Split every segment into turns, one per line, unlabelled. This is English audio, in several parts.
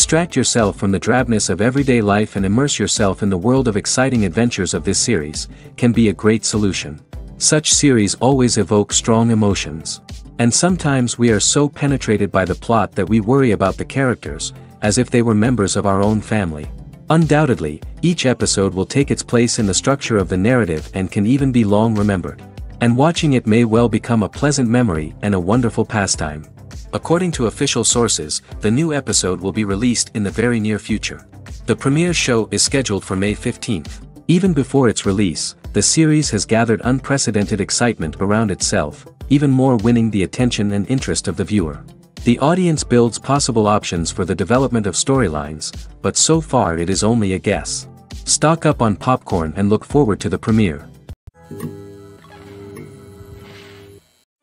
Distract yourself from the drabness of everyday life and immerse yourself in the world of exciting adventures of this series, can be a great solution. Such series always evoke strong emotions. And sometimes we are so penetrated by the plot that we worry about the characters, as if they were members of our own family. Undoubtedly, each episode will take its place in the structure of the narrative and can even be long remembered. And watching it may well become a pleasant memory and a wonderful pastime. According to official sources, the new episode will be released in the very near future. The premiere show is scheduled for May 15th. Even before its release, the series has gathered unprecedented excitement around itself, even more winning the attention and interest of the viewer. The audience builds possible options for the development of storylines, but so far it is only a guess. Stock up on popcorn and look forward to the premiere.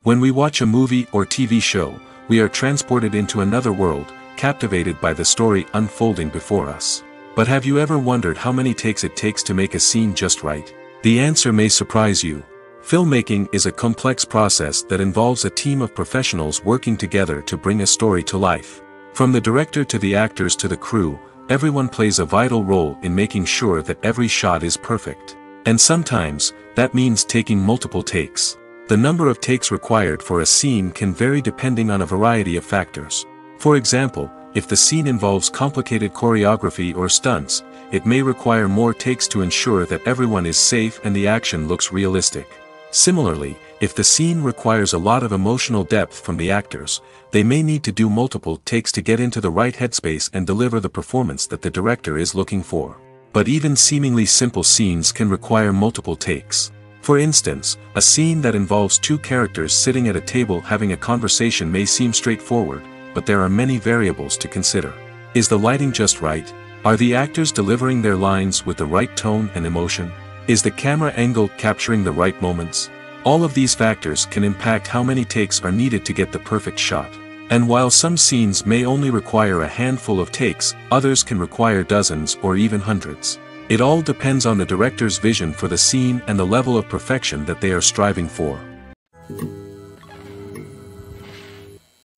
When we watch a movie or TV show, we are transported into another world, captivated by the story unfolding before us. But have you ever wondered how many takes it takes to make a scene just right? The answer may surprise you. Filmmaking is a complex process that involves a team of professionals working together to bring a story to life. From the director to the actors to the crew, everyone plays a vital role in making sure that every shot is perfect. And sometimes, that means taking multiple takes. The number of takes required for a scene can vary depending on a variety of factors. For example, if the scene involves complicated choreography or stunts, it may require more takes to ensure that everyone is safe and the action looks realistic. Similarly, if the scene requires a lot of emotional depth from the actors, they may need to do multiple takes to get into the right headspace and deliver the performance that the director is looking for. But even seemingly simple scenes can require multiple takes. For instance, a scene that involves two characters sitting at a table having a conversation may seem straightforward, but there are many variables to consider. Is the lighting just right? Are the actors delivering their lines with the right tone and emotion? Is the camera angle capturing the right moments? All of these factors can impact how many takes are needed to get the perfect shot. And while some scenes may only require a handful of takes, others can require dozens or even hundreds. It all depends on the director's vision for the scene and the level of perfection that they are striving for.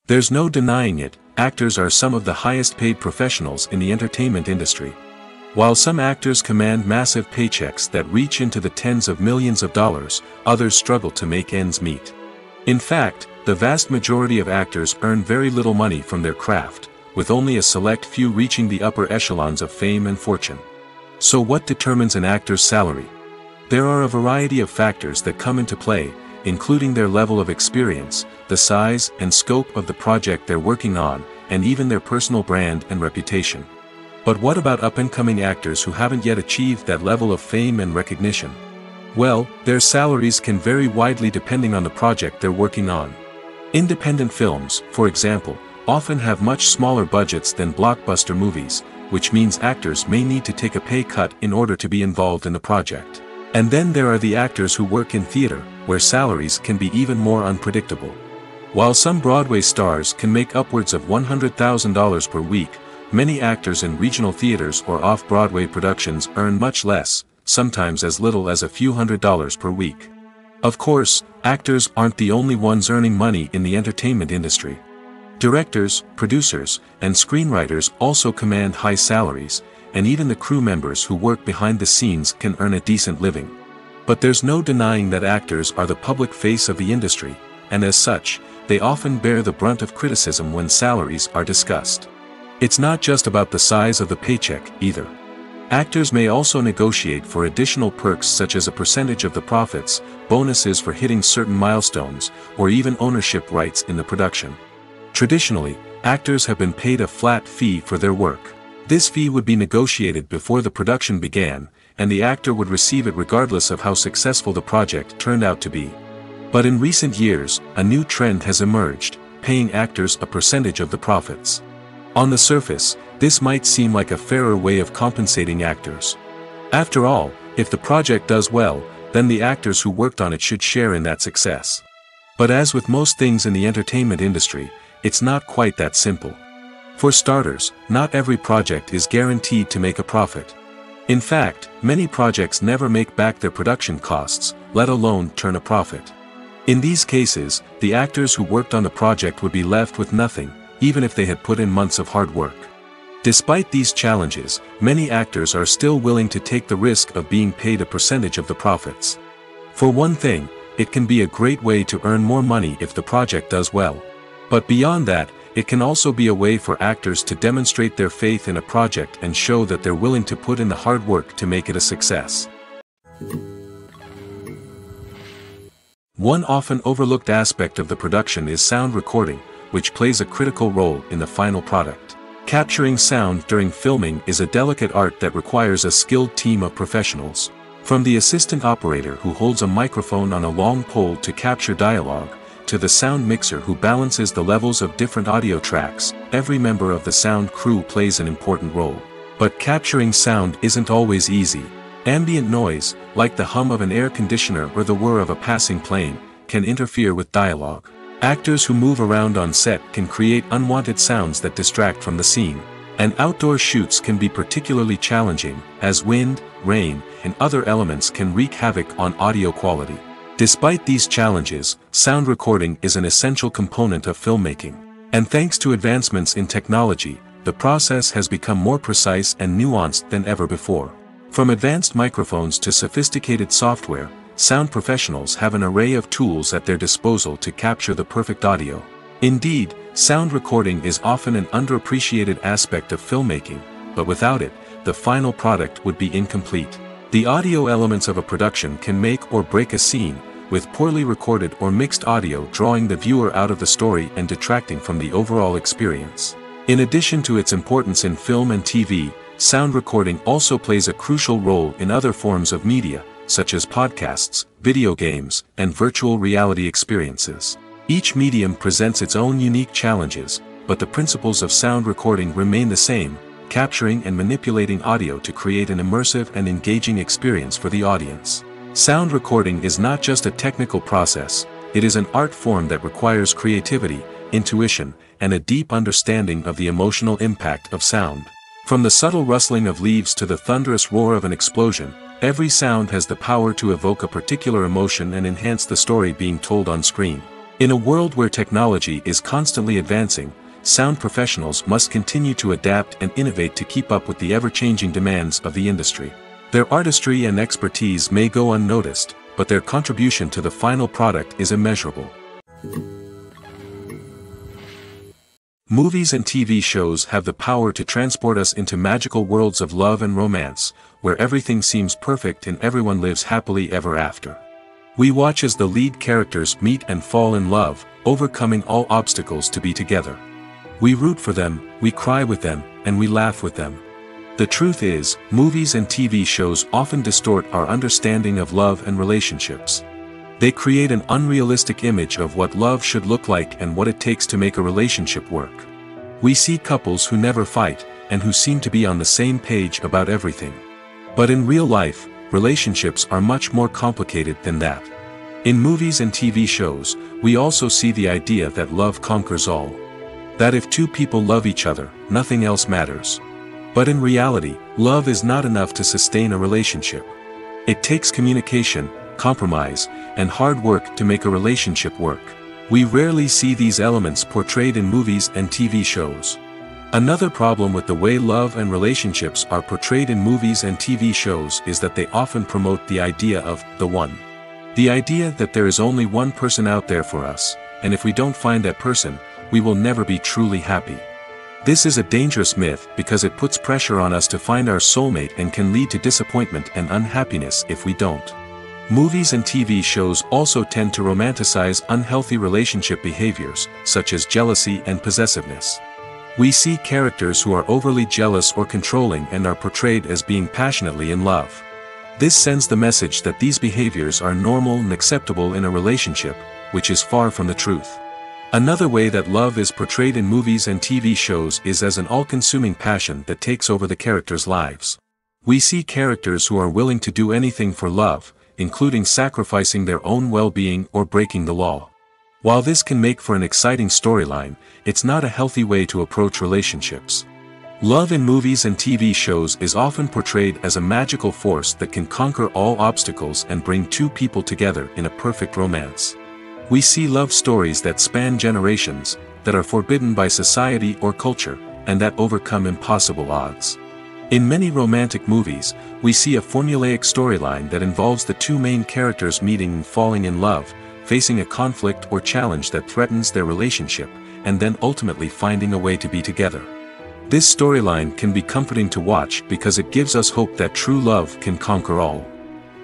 There's no denying it, actors are some of the highest paid professionals in the entertainment industry. While some actors command massive paychecks that reach into the tens of millions of dollars, others struggle to make ends meet. In fact, the vast majority of actors earn very little money from their craft, with only a select few reaching the upper echelons of fame and fortune. So what determines an actor's salary? There are a variety of factors that come into play, including their level of experience, the size and scope of the project they're working on, and even their personal brand and reputation. But what about up-and-coming actors who haven't yet achieved that level of fame and recognition? Well, their salaries can vary widely depending on the project they're working on. Independent films, for example, often have much smaller budgets than blockbuster movies, which means actors may need to take a pay cut in order to be involved in the project. And then there are the actors who work in theater, where salaries can be even more unpredictable. While some Broadway stars can make upwards of $100,000 per week, many actors in regional theaters or off-Broadway productions earn much less, sometimes as little as a few $100s per week. Of course, actors aren't the only ones earning money in the entertainment industry. Directors, producers, and screenwriters also command high salaries, and even the crew members who work behind the scenes can earn a decent living. But there's no denying that actors are the public face of the industry, and as such, they often bear the brunt of criticism when salaries are discussed. It's not just about the size of the paycheck, either. Actors may also negotiate for additional perks such as a percentage of the profits, bonuses for hitting certain milestones, or even ownership rights in the production. Traditionally, actors have been paid a flat fee for their work. This fee would be negotiated before the production began, and the actor would receive it regardless of how successful the project turned out to be. But in recent years, a new trend has emerged, paying actors a percentage of the profits. On the surface, this might seem like a fairer way of compensating actors. After all, if the project does well, then the actors who worked on it should share in that success. But as with most things in the entertainment industry, it's not quite that simple. For starters, not every project is guaranteed to make a profit. In fact, many projects never make back their production costs, let alone turn a profit. In these cases, the actors who worked on the project would be left with nothing, even if they had put in months of hard work. Despite these challenges, many actors are still willing to take the risk of being paid a percentage of the profits. For one thing, it can be a great way to earn more money if the project does well. But beyond that, it can also be a way for actors to demonstrate their faith in a project and show that they're willing to put in the hard work to make it a success. One often overlooked aspect of the production is sound recording, which plays a critical role in the final product. Capturing sound during filming is a delicate art that requires a skilled team of professionals. From the assistant operator who holds a microphone on a long pole to capture dialogue, to the sound mixer who balances the levels of different audio tracks, every member of the sound crew plays an important role. But capturing sound isn't always easy. Ambient noise, like the hum of an air conditioner or the whir of a passing plane, can interfere with dialogue. Actors who move around on set can create unwanted sounds that distract from the scene. And outdoor shoots can be particularly challenging, as wind, rain, and other elements can wreak havoc on audio quality. Despite these challenges, sound recording is an essential component of filmmaking. And thanks to advancements in technology, the process has become more precise and nuanced than ever before. From advanced microphones to sophisticated software, sound professionals have an array of tools at their disposal to capture the perfect audio. Indeed, sound recording is often an underappreciated aspect of filmmaking, but without it, the final product would be incomplete. The audio elements of a production can make or break a scene, with poorly recorded or mixed audio drawing the viewer out of the story and detracting from the overall experience. In addition to its importance in film and TV, sound recording also plays a crucial role in other forms of media, such as podcasts, video games, and virtual reality experiences. Each medium presents its own unique challenges, but the principles of sound recording remain the same, capturing and manipulating audio to create an immersive and engaging experience for the audience. Sound recording is not just a technical process, it is an art form that requires creativity, intuition, and a deep understanding of the emotional impact of sound. From the subtle rustling of leaves to the thunderous roar of an explosion, every sound has the power to evoke a particular emotion and enhance the story being told on screen. In a world where technology is constantly advancing, sound professionals must continue to adapt and innovate to keep up with the ever-changing demands of the industry. Their artistry and expertise may go unnoticed, but their contribution to the final product is immeasurable. Movies and TV shows have the power to transport us into magical worlds of love and romance, where everything seems perfect and everyone lives happily ever after. We watch as the lead characters meet and fall in love, overcoming all obstacles to be together. We root for them, we cry with them, and we laugh with them. The truth is, movies and TV shows often distort our understanding of love and relationships. They create an unrealistic image of what love should look like and what it takes to make a relationship work. We see couples who never fight, and who seem to be on the same page about everything. But in real life, relationships are much more complicated than that. In movies and TV shows, we also see the idea that love conquers all. That if two people love each other, nothing else matters. But in reality, love is not enough to sustain a relationship. It takes communication, compromise, and hard work to make a relationship work. We rarely see these elements portrayed in movies and TV shows. Another problem with the way love and relationships are portrayed in movies and TV shows is that they often promote the idea of the one. The idea that there is only one person out there for us, and if we don't find that person, we will never be truly happy. This is a dangerous myth because it puts pressure on us to find our soulmate and can lead to disappointment and unhappiness if we don't. Movies and TV shows also tend to romanticize unhealthy relationship behaviors, such as jealousy and possessiveness. We see characters who are overly jealous or controlling and are portrayed as being passionately in love. This sends the message that these behaviors are normal and acceptable in a relationship, which is far from the truth. Another way that love is portrayed in movies and TV shows is as an all-consuming passion that takes over the characters' lives. We see characters who are willing to do anything for love, including sacrificing their own well-being or breaking the law. While this can make for an exciting storyline, it's not a healthy way to approach relationships. Love in movies and TV shows is often portrayed as a magical force that can conquer all obstacles and bring two people together in a perfect romance. We see love stories that span generations, that are forbidden by society or culture, and that overcome impossible odds. In many romantic movies, we see a formulaic storyline that involves the two main characters meeting and falling in love, facing a conflict or challenge that threatens their relationship, and then ultimately finding a way to be together. This storyline can be comforting to watch because it gives us hope that true love can conquer all.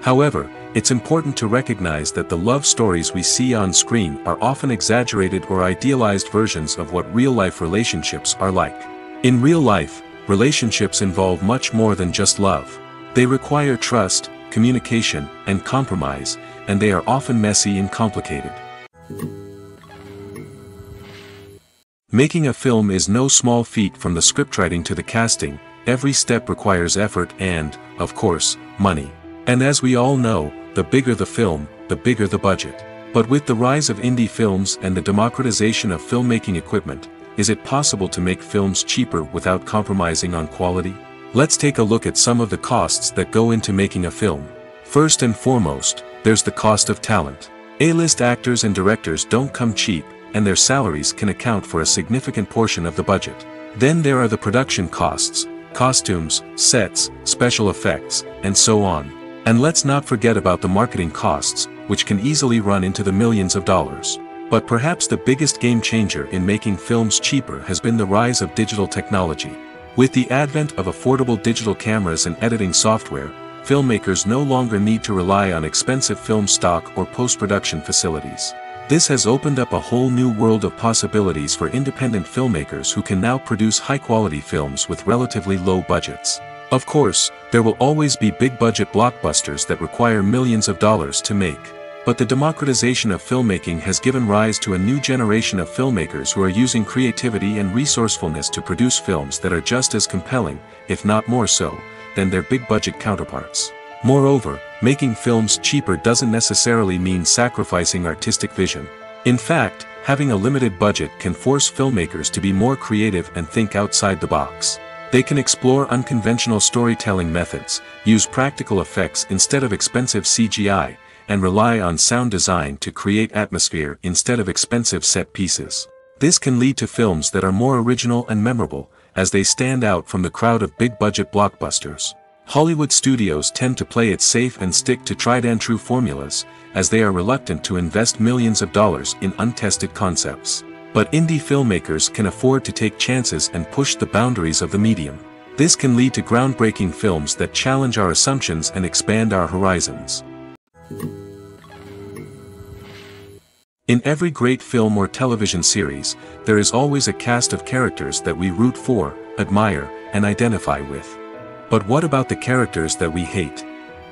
However, it's important to recognize that the love stories we see on screen are often exaggerated or idealized versions of what real-life relationships are like. In real life, relationships involve much more than just love. They require trust, communication, and compromise, and they are often messy and complicated. Making a film is no small feat. From the scriptwriting to the casting, every step requires effort and, of course, money. And as we all know, the bigger the film, the bigger the budget. But with the rise of indie films and the democratization of filmmaking equipment, is it possible to make films cheaper without compromising on quality? Let's take a look at some of the costs that go into making a film. First and foremost, there's the cost of talent. A-list actors and directors don't come cheap, and their salaries can account for a significant portion of the budget. Then there are the production costs, costumes, sets, special effects, and so on. And let's not forget about the marketing costs, which can easily run into the millions of dollars. But perhaps the biggest game changer in making films cheaper has been the rise of digital technology. With the advent of affordable digital cameras and editing software, filmmakers no longer need to rely on expensive film stock or post-production facilities. This has opened up a whole new world of possibilities for independent filmmakers who can now produce high-quality films with relatively low budgets. Of course, there will always be big-budget blockbusters that require millions of dollars to make. But the democratization of filmmaking has given rise to a new generation of filmmakers who are using creativity and resourcefulness to produce films that are just as compelling, if not more so, than their big-budget counterparts. Moreover, making films cheaper doesn't necessarily mean sacrificing artistic vision. In fact, having a limited budget can force filmmakers to be more creative and think outside the box. They can explore unconventional storytelling methods, use practical effects instead of expensive CGI, and rely on sound design to create atmosphere instead of expensive set pieces. This can lead to films that are more original and memorable, as they stand out from the crowd of big-budget blockbusters. Hollywood studios tend to play it safe and stick to tried-and-true formulas, as they are reluctant to invest millions of dollars in untested concepts. But indie filmmakers can afford to take chances and push the boundaries of the medium. This can lead to groundbreaking films that challenge our assumptions and expand our horizons. In every great film or television series, there is always a cast of characters that we root for, admire, and identify with. But what about the characters that we hate?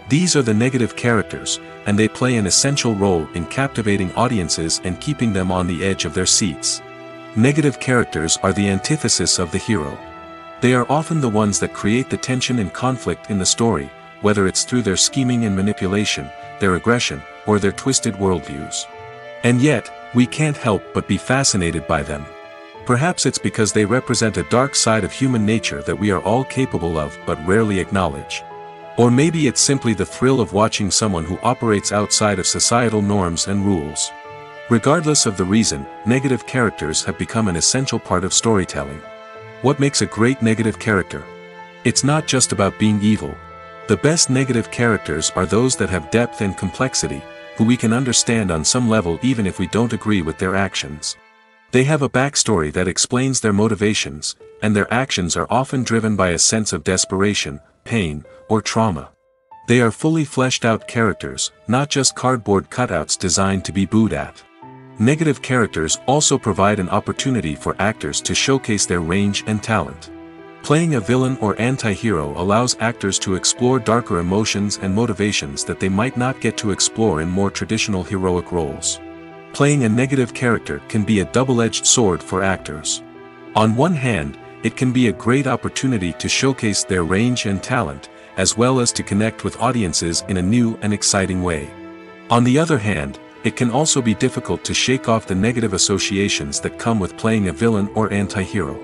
These are the negative characters, and they play an essential role in captivating audiences and keeping them on the edge of their seats. Negative characters are the antithesis of the hero. They are often the ones that create the tension and conflict in the story, whether it's through their scheming and manipulation, their aggression, or their twisted worldviews. And yet, we can't help but be fascinated by them. Perhaps it's because they represent a dark side of human nature that we are all capable of but rarely acknowledge. Or maybe it's simply the thrill of watching someone who operates outside of societal norms and rules. Regardless of the reason, negative characters have become an essential part of storytelling. What makes a great negative character? It's not just about being evil. The best negative characters are those that have depth and complexity, who we can understand on some level even if we don't agree with their actions. They have a backstory that explains their motivations, and their actions are often driven by a sense of desperation, pain, or trauma. They are fully fleshed out characters, not just cardboard cutouts designed to be booed at. Negative characters also provide an opportunity for actors to showcase their range and talent. Playing a villain or anti-hero allows actors to explore darker emotions and motivations that they might not get to explore in more traditional heroic roles. Playing a negative character can be a double-edged sword for actors. On one hand, it can be a great opportunity to showcase their range and talent, as well as to connect with audiences in a new and exciting way. On the other hand, it can also be difficult to shake off the negative associations that come with playing a villain or anti-hero.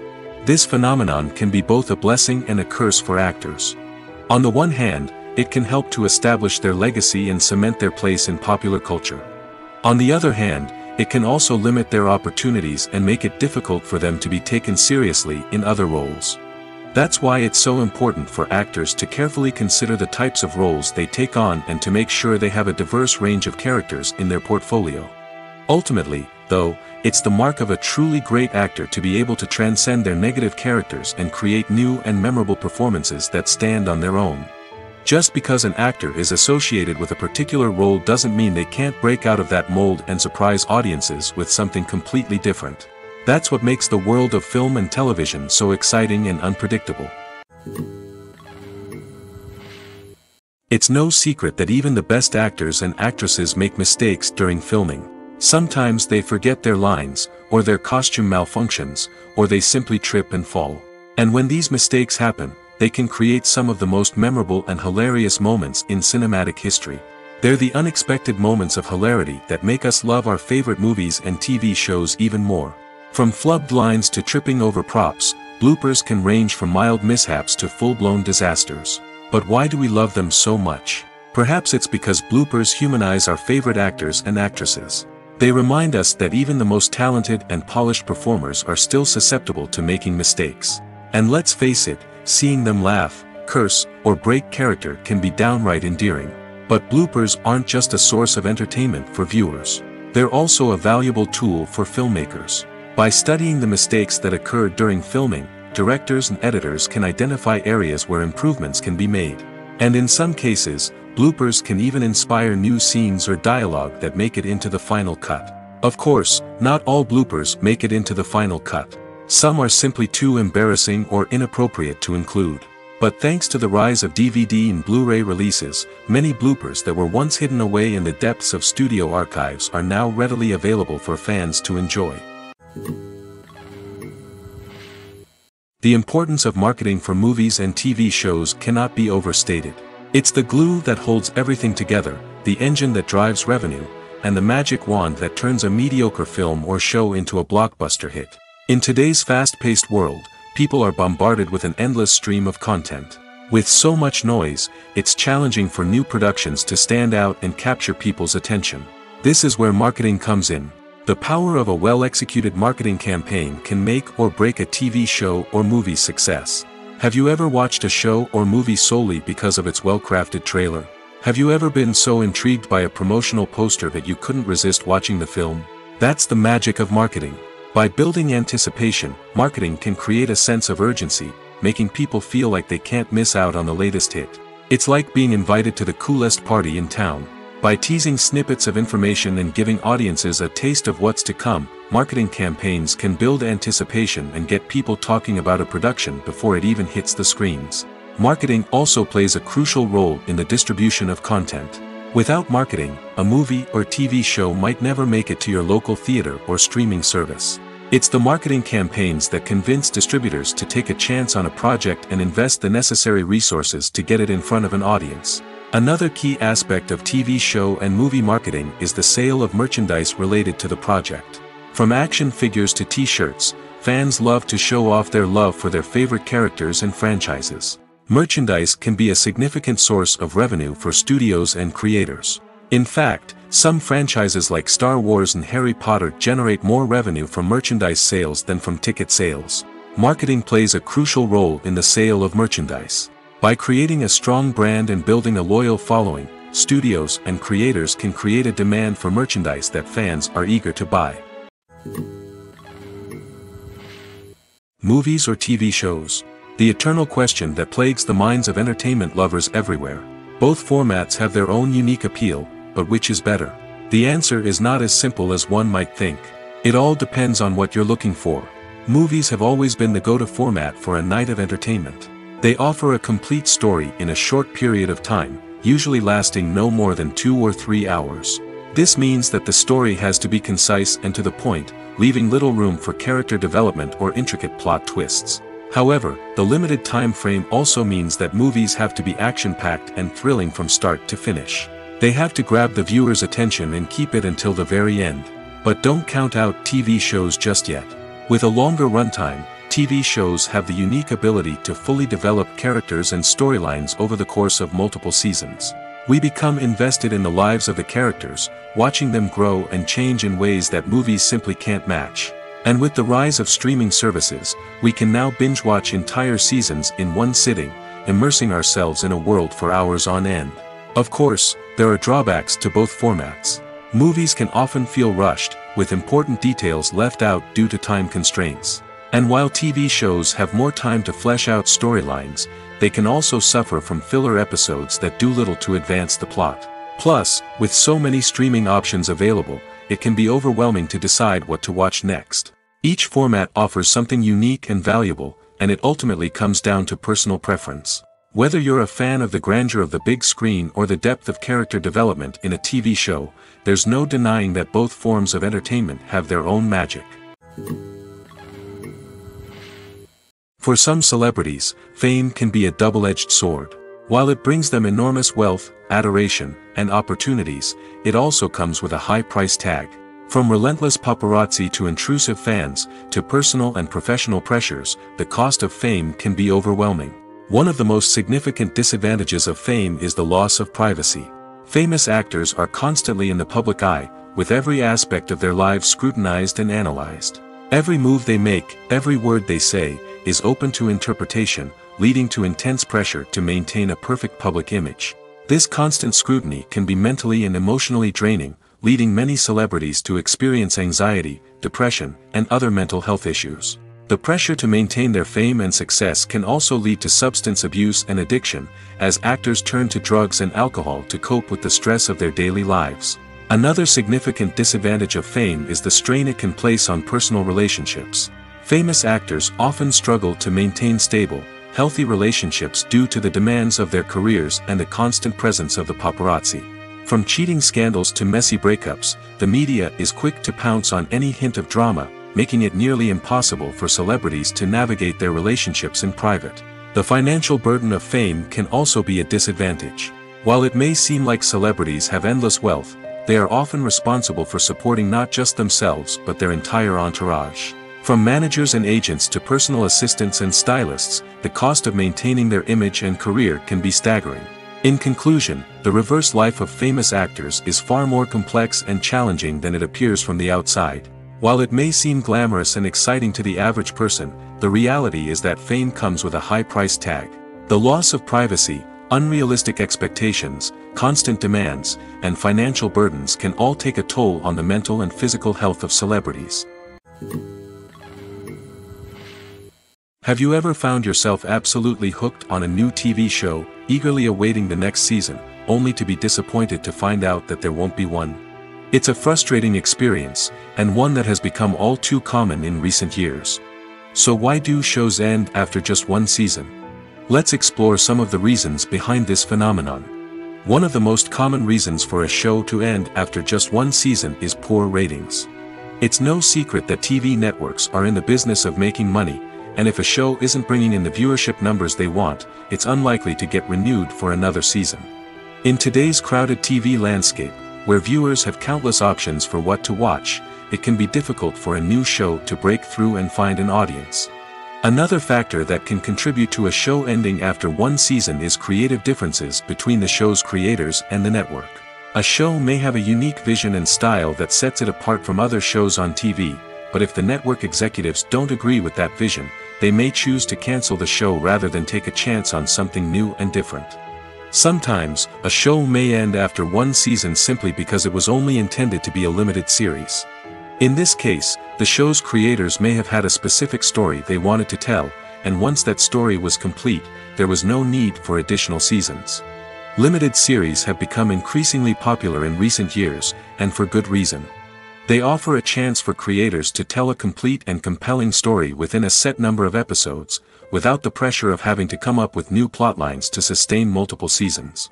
This phenomenon can be both a blessing and a curse for actors. On the one hand, it can help to establish their legacy and cement their place in popular culture. On the other hand, it can also limit their opportunities and make it difficult for them to be taken seriously in other roles. That's why it's so important for actors to carefully consider the types of roles they take on and to make sure they have a diverse range of characters in their portfolio. Ultimately, though, it's the mark of a truly great actor to be able to transcend their negative characters and create new and memorable performances that stand on their own. Just because an actor is associated with a particular role doesn't mean they can't break out of that mold and surprise audiences with something completely different. That's what makes the world of film and television so exciting and unpredictable. It's no secret that even the best actors and actresses make mistakes during filming. Sometimes they forget their lines, or their costume malfunctions, or they simply trip and fall. And when these mistakes happen, they can create some of the most memorable and hilarious moments in cinematic history. They're the unexpected moments of hilarity that make us love our favorite movies and TV shows even more. From flubbed lines to tripping over props, bloopers can range from mild mishaps to full-blown disasters. But why do we love them so much? Perhaps it's because bloopers humanize our favorite actors and actresses. They remind us that even the most talented and polished performers are still susceptible to making mistakes. And let's face it, seeing them laugh, curse, or break character can be downright endearing. But bloopers aren't just a source of entertainment for viewers. They're also a valuable tool for filmmakers. By studying the mistakes that occurred during filming, directors and editors can identify areas where improvements can be made. And in some cases, bloopers can even inspire new scenes or dialogue that make it into the final cut. Of course, not all bloopers make it into the final cut. Some are simply too embarrassing or inappropriate to include. But thanks to the rise of DVD and Blu-ray releases, many bloopers that were once hidden away in the depths of studio archives are now readily available for fans to enjoy. The importance of marketing for movies and TV shows cannot be overstated. It's the glue that holds everything together, the engine that drives revenue, and the magic wand that turns a mediocre film or show into a blockbuster hit. In today's fast-paced world, people are bombarded with an endless stream of content. With so much noise, it's challenging for new productions to stand out and capture people's attention. This is where marketing comes in. The power of a well-executed marketing campaign can make or break a TV show or movie's success. Have you ever watched a show or movie solely because of its well-crafted trailer? Have you ever been so intrigued by a promotional poster that you couldn't resist watching the film? That's the magic of marketing. By building anticipation, marketing can create a sense of urgency, making people feel like they can't miss out on the latest hit. It's like being invited to the coolest party in town. By teasing snippets of information and giving audiences a taste of what's to come, marketing campaigns can build anticipation and get people talking about a production before it even hits the screens. Marketing also plays a crucial role in the distribution of content. Without marketing, a movie or TV show might never make it to your local theater or streaming service. It's the marketing campaigns that convince distributors to take a chance on a project and invest the necessary resources to get it in front of an audience. Another key aspect of TV show and movie marketing is the sale of merchandise related to the project. From action figures to t-shirts, fans love to show off their love for their favorite characters and franchises. Merchandise can be a significant source of revenue for studios and creators. In fact, some franchises like Star Wars and Harry Potter generate more revenue from merchandise sales than from ticket sales. Marketing plays a crucial role in the sale of merchandise. By creating a strong brand and building a loyal following, studios and creators can create a demand for merchandise that fans are eager to buy. Movies or TV shows? The eternal question that plagues the minds of entertainment lovers everywhere. Both formats have their own unique appeal, but which is better? The answer is not as simple as one might think. It all depends on what you're looking for. Movies have always been the go-to format for a night of entertainment. They offer a complete story in a short period of time, usually lasting no more than 2 or 3 hours. This means that the story has to be concise and to the point, leaving little room for character development or intricate plot twists. However, the limited time frame also means that movies have to be action-packed and thrilling from start to finish. They have to grab the viewer's attention and keep it until the very end. But don't count out TV shows just yet. With a longer runtime, TV shows have the unique ability to fully develop characters and storylines over the course of multiple seasons. We become invested in the lives of the characters, watching them grow and change in ways that movies simply can't match. And with the rise of streaming services, we can now binge-watch entire seasons in one sitting, immersing ourselves in a world for hours on end. Of course, there are drawbacks to both formats. Movies can often feel rushed, with important details left out due to time constraints. And while TV shows have more time to flesh out storylines, they can also suffer from filler episodes that do little to advance the plot. Plus, with so many streaming options available, it can be overwhelming to decide what to watch next. Each format offers something unique and valuable, and it ultimately comes down to personal preference. Whether you're a fan of the grandeur of the big screen or the depth of character development in a TV show, there's no denying that both forms of entertainment have their own magic. For some celebrities, fame can be a double-edged sword. While it brings them enormous wealth, adoration, and opportunities, it also comes with a high price tag. From relentless paparazzi to intrusive fans, to personal and professional pressures, the cost of fame can be overwhelming. One of the most significant disadvantages of fame is the loss of privacy. Famous actors are constantly in the public eye, with every aspect of their lives scrutinized and analyzed. Every move they make, every word they say, is open to interpretation, leading to intense pressure to maintain a perfect public image. This constant scrutiny can be mentally and emotionally draining, leading many celebrities to experience anxiety, depression, and other mental health issues. The pressure to maintain their fame and success can also lead to substance abuse and addiction, as actors turn to drugs and alcohol to cope with the stress of their daily lives. Another significant disadvantage of fame is the strain it can place on personal relationships. Famous actors often struggle to maintain stable, healthy relationships due to the demands of their careers and the constant presence of the paparazzi. From cheating scandals to messy breakups, the media is quick to pounce on any hint of drama, making it nearly impossible for celebrities to navigate their relationships in private. The financial burden of fame can also be a disadvantage. While it may seem like celebrities have endless wealth, they are often responsible for supporting not just themselves but their entire entourage. From managers and agents to personal assistants and stylists, the cost of maintaining their image and career can be staggering. In conclusion, the reverse life of famous actors is far more complex and challenging than it appears from the outside. While it may seem glamorous and exciting to the average person, the reality is that fame comes with a high price tag. The loss of privacy, unrealistic expectations, constant demands, and financial burdens can all take a toll on the mental and physical health of celebrities. Have you ever found yourself absolutely hooked on a new TV show, eagerly awaiting the next season, only to be disappointed to find out that there won't be one? It's a frustrating experience, and one that has become all too common in recent years. So why do shows end after just one season? Let's explore some of the reasons behind this phenomenon. One of the most common reasons for a show to end after just one season is poor ratings. It's no secret that TV networks are in the business of making money, and if a show isn't bringing in the viewership numbers they want, it's unlikely to get renewed for another season. In today's crowded TV landscape, where viewers have countless options for what to watch, it can be difficult for a new show to break through and find an audience. Another factor that can contribute to a show ending after one season is creative differences between the show's creators and the network. A show may have a unique vision and style that sets it apart from other shows on TV, but if the network executives don't agree with that vision, they may choose to cancel the show rather than take a chance on something new and different. Sometimes, a show may end after one season simply because it was only intended to be a limited series. In this case, the show's creators may have had a specific story they wanted to tell, and once that story was complete, there was no need for additional seasons. Limited series have become increasingly popular in recent years, and for good reason. They offer a chance for creators to tell a complete and compelling story within a set number of episodes, without the pressure of having to come up with new plotlines to sustain multiple seasons.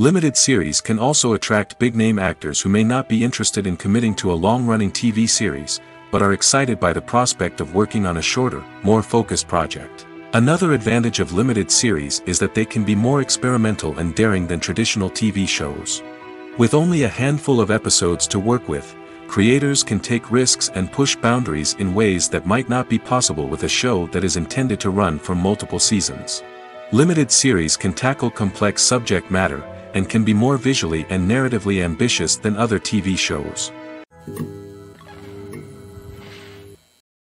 Limited series can also attract big-name actors who may not be interested in committing to a long-running TV series, but are excited by the prospect of working on a shorter, more focused project. Another advantage of limited series is that they can be more experimental and daring than traditional TV shows. With only a handful of episodes to work with, creators can take risks and push boundaries in ways that might not be possible with a show that is intended to run for multiple seasons. Limited series can tackle complex subject matter, and can be more visually and narratively ambitious than other TV shows.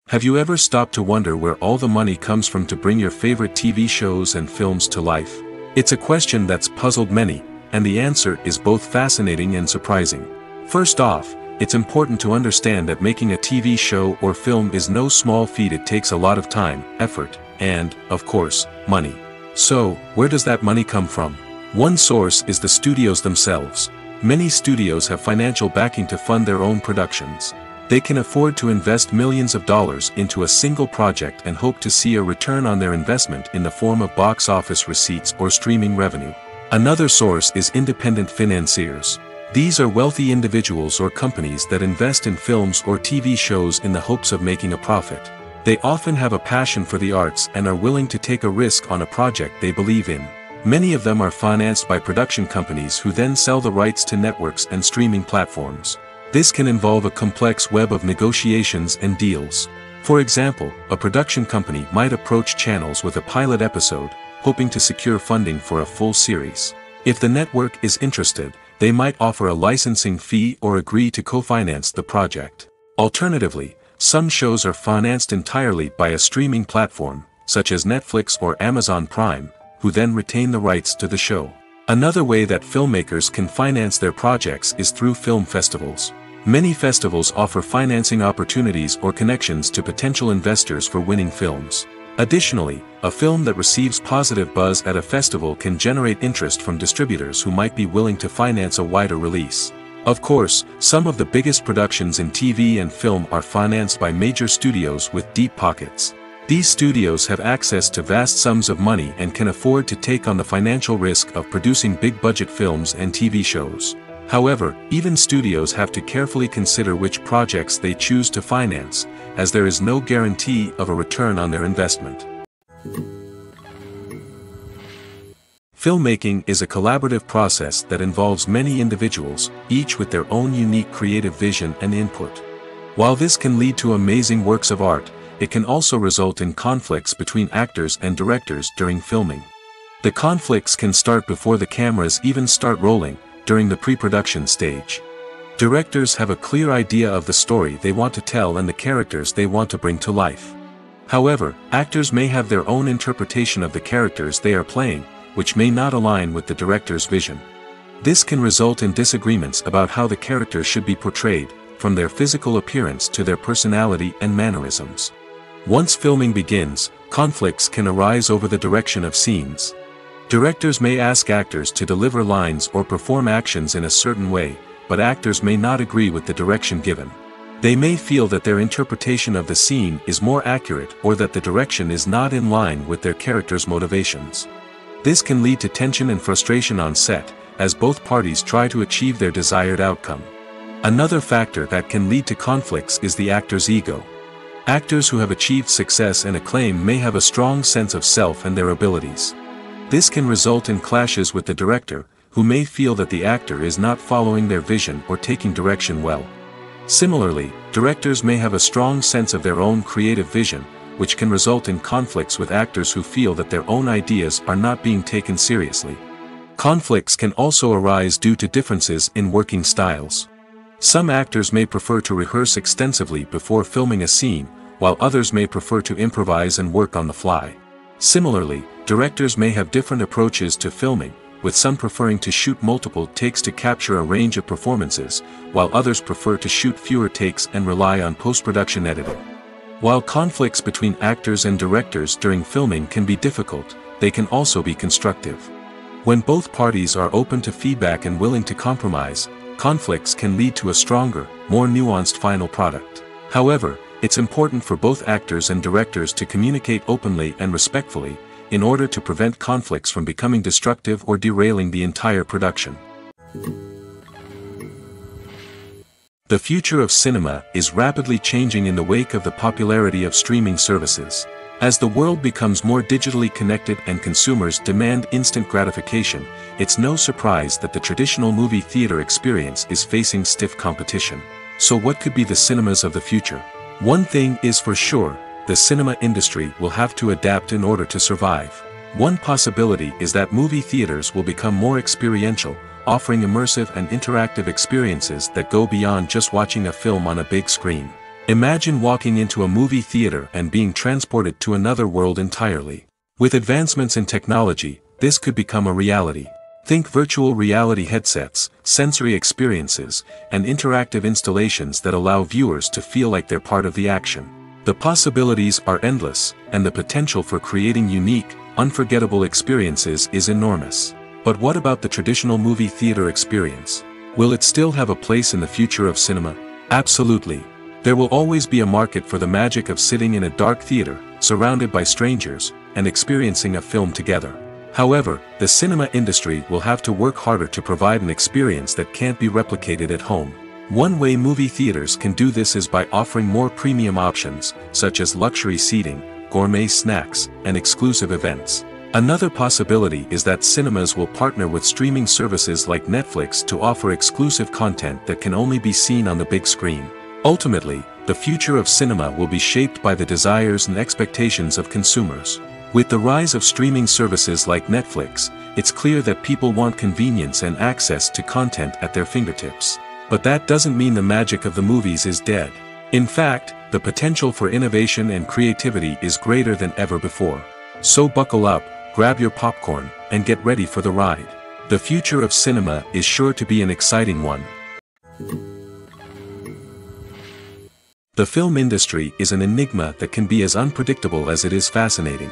Have you ever stopped to wonder where all the money comes from to bring your favorite TV shows and films to life? It's a question that's puzzled many, and the answer is both fascinating and surprising. First off, it's important to understand that making a TV show or film is no small feat. It takes a lot of time, effort, and, of course, money. So, where does that money come from? One source is the studios themselves. Many studios have financial backing to fund their own productions. They can afford to invest millions of dollars into a single project and hope to see a return on their investment in the form of box office receipts or streaming revenue. Another source is independent financiers. These are wealthy individuals or companies that invest in films or TV shows in the hopes of making a profit. They often have a passion for the arts and are willing to take a risk on a project they believe in. Many of them are financed by production companies who then sell the rights to networks and streaming platforms. This can involve a complex web of negotiations and deals. For example, a production company might approach channels with a pilot episode, hoping to secure funding for a full series. If the network is interested, they might offer a licensing fee or agree to co-finance the project. Alternatively, some shows are financed entirely by a streaming platform, such as Netflix or Amazon Prime, who then retain the rights to the show. Another way that filmmakers can finance their projects is through film festivals. Many festivals offer financing opportunities or connections to potential investors for winning films. Additionally, a film that receives positive buzz at a festival can generate interest from distributors who might be willing to finance a wider release. Of course, some of the biggest productions in TV and film are financed by major studios with deep pockets. These studios have access to vast sums of money and can afford to take on the financial risk of producing big-budget films and TV shows. However, even studios have to carefully consider which projects they choose to finance, as there is no guarantee of a return on their investment. Filmmaking is a collaborative process that involves many individuals, each with their own unique creative vision and input. While this can lead to amazing works of art, it can also result in conflicts between actors and directors during filming. The conflicts can start before the cameras even start rolling, during the pre-production stage. Directors have a clear idea of the story they want to tell and the characters they want to bring to life. However, actors may have their own interpretation of the characters they are playing, which may not align with the director's vision. This can result in disagreements about how the characters should be portrayed, from their physical appearance to their personality and mannerisms. Once filming begins, conflicts can arise over the direction of scenes. Directors may ask actors to deliver lines or perform actions in a certain way, but actors may not agree with the direction given. They may feel that their interpretation of the scene is more accurate or that the direction is not in line with their character's motivations. This can lead to tension and frustration on set, as both parties try to achieve their desired outcome. Another factor that can lead to conflicts is the actor's ego. Actors who have achieved success and acclaim may have a strong sense of self and their abilities. This can result in clashes with the director, who may feel that the actor is not following their vision or taking direction well. Similarly, directors may have a strong sense of their own creative vision, which can result in conflicts with actors who feel that their own ideas are not being taken seriously. Conflicts can also arise due to differences in working styles. Some actors may prefer to rehearse extensively before filming a scene, while others may prefer to improvise and work on the fly. Similarly, directors may have different approaches to filming, with some preferring to shoot multiple takes to capture a range of performances, while others prefer to shoot fewer takes and rely on post-production editing. While conflicts between actors and directors during filming can be difficult, they can also be constructive. When both parties are open to feedback and willing to compromise, conflicts can lead to a stronger, more nuanced final product. However, it's important for both actors and directors to communicate openly and respectfully, in order to prevent conflicts from becoming destructive or derailing the entire production. The future of cinema is rapidly changing in the wake of the popularity of streaming services. As the world becomes more digitally connected and consumers demand instant gratification, it's no surprise that the traditional movie theater experience is facing stiff competition. So what could be the cinemas of the future? One thing is for sure, the cinema industry will have to adapt in order to survive. One possibility is that movie theaters will become more experiential, offering immersive and interactive experiences that go beyond just watching a film on a big screen. Imagine walking into a movie theater and being transported to another world entirely. With advancements in technology, this could become a reality. Think virtual reality headsets, sensory experiences, and interactive installations that allow viewers to feel like they're part of the action. The possibilities are endless, and the potential for creating unique, unforgettable experiences is enormous. But what about the traditional movie theater experience? Will it still have a place in the future of cinema? Absolutely. There will always be a market for the magic of sitting in a dark theater, surrounded by strangers, and experiencing a film together. However, the cinema industry will have to work harder to provide an experience that can't be replicated at home. One way movie theaters can do this is by offering more premium options, such as luxury seating, gourmet snacks, and exclusive events. Another possibility is that cinemas will partner with streaming services like Netflix to offer exclusive content that can only be seen on the big screen. Ultimately, the future of cinema will be shaped by the desires and expectations of consumers. With the rise of streaming services like Netflix, it's clear that people want convenience and access to content at their fingertips. But that doesn't mean the magic of the movies is dead. In fact, the potential for innovation and creativity is greater than ever before. So buckle up, grab your popcorn, and get ready for the ride. The future of cinema is sure to be an exciting one. The film industry is an enigma that can be as unpredictable as it is fascinating.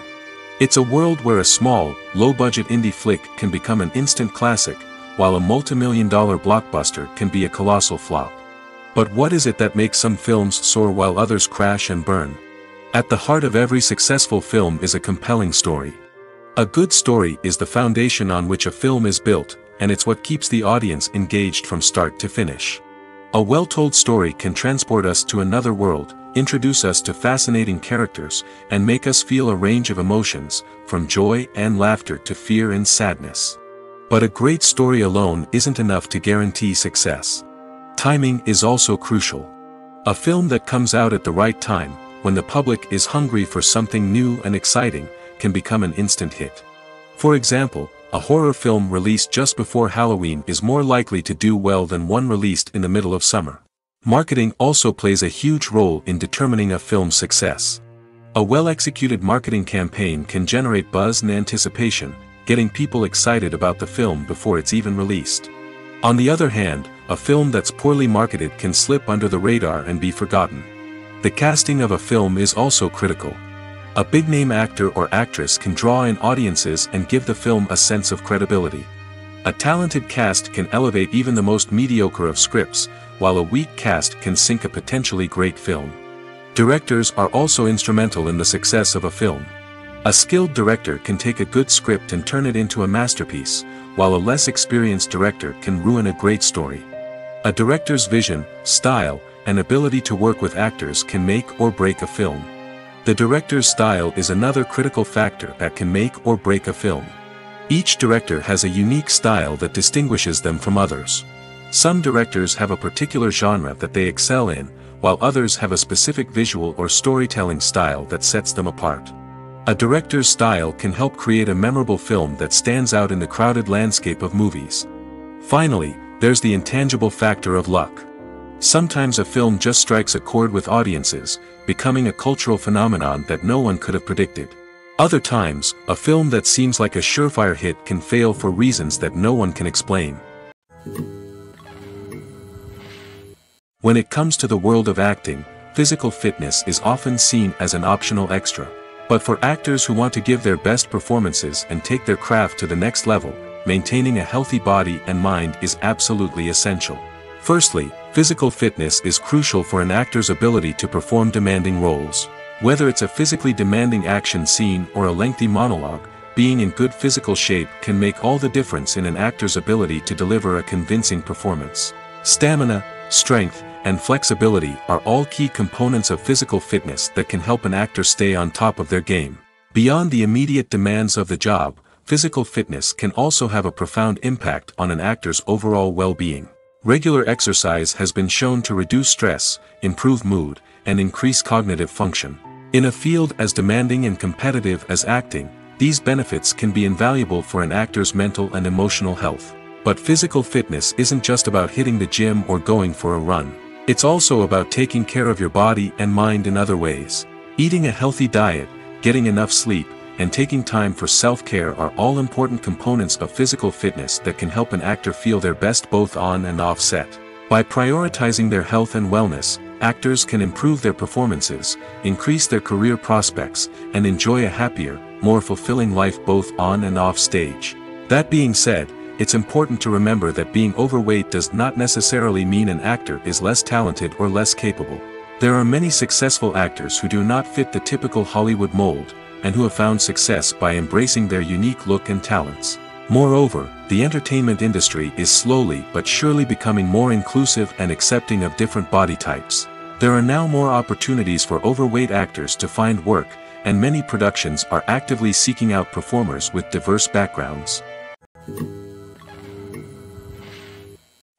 It's a world where a small, low-budget indie flick can become an instant classic, while a multi-million-dollar blockbuster can be a colossal flop. But what is it that makes some films soar while others crash and burn? At the heart of every successful film is a compelling story. A good story is the foundation on which a film is built, and it's what keeps the audience engaged from start to finish. A well-told story can transport us to another world, introduce us to fascinating characters, and make us feel a range of emotions, from joy and laughter to fear and sadness. But a great story alone isn't enough to guarantee success. Timing is also crucial. A film that comes out at the right time, when the public is hungry for something new and exciting, can become an instant hit. For example, a horror film released just before Halloween is more likely to do well than one released in the middle of summer. Marketing also plays a huge role in determining a film's success. A well-executed marketing campaign can generate buzz and anticipation, getting people excited about the film before it's even released. On the other hand, a film that's poorly marketed can slip under the radar and be forgotten. The casting of a film is also critical. A big-name actor or actress can draw in audiences and give the film a sense of credibility. A talented cast can elevate even the most mediocre of scripts, while a weak cast can sink a potentially great film. Directors are also instrumental in the success of a film. A skilled director can take a good script and turn it into a masterpiece, while a less experienced director can ruin a great story. A director's vision, style, and ability to work with actors can make or break a film. The director's style is another critical factor that can make or break a film. Each director has a unique style that distinguishes them from others. Some directors have a particular genre that they excel in, while others have a specific visual or storytelling style that sets them apart. A director's style can help create a memorable film that stands out in the crowded landscape of movies. Finally, there's the intangible factor of luck. Sometimes a film just strikes a chord with audiences, becoming a cultural phenomenon that no one could have predicted. Other times, a film that seems like a surefire hit can fail for reasons that no one can explain. When it comes to the world of acting, physical fitness is often seen as an optional extra. But for actors who want to give their best performances and take their craft to the next level, maintaining a healthy body and mind is absolutely essential. Firstly, physical fitness is crucial for an actor's ability to perform demanding roles. Whether it's a physically demanding action scene or a lengthy monologue, being in good physical shape can make all the difference in an actor's ability to deliver a convincing performance. Stamina, strength, and flexibility are all key components of physical fitness that can help an actor stay on top of their game. Beyond the immediate demands of the job, physical fitness can also have a profound impact on an actor's overall well-being. Regular exercise has been shown to reduce stress, improve mood, and increase cognitive function. In a field as demanding and competitive as acting, these benefits can be invaluable for an actor's mental and emotional health. But physical fitness isn't just about hitting the gym or going for a run. It's also about taking care of your body and mind in other ways. Eating a healthy diet, getting enough sleep, and taking time for self-care are all important components of physical fitness that can help an actor feel their best both on and off set. By prioritizing their health and wellness, actors can improve their performances, increase their career prospects, and enjoy a happier, more fulfilling life both on and off stage. That being said, it's important to remember that being overweight does not necessarily mean an actor is less talented or less capable. There are many successful actors who do not fit the typical Hollywood mold, and who have found success by embracing their unique look and talents. Moreover, the entertainment industry is slowly but surely becoming more inclusive and accepting of different body types. There are now more opportunities for overweight actors to find work, and many productions are actively seeking out performers with diverse backgrounds.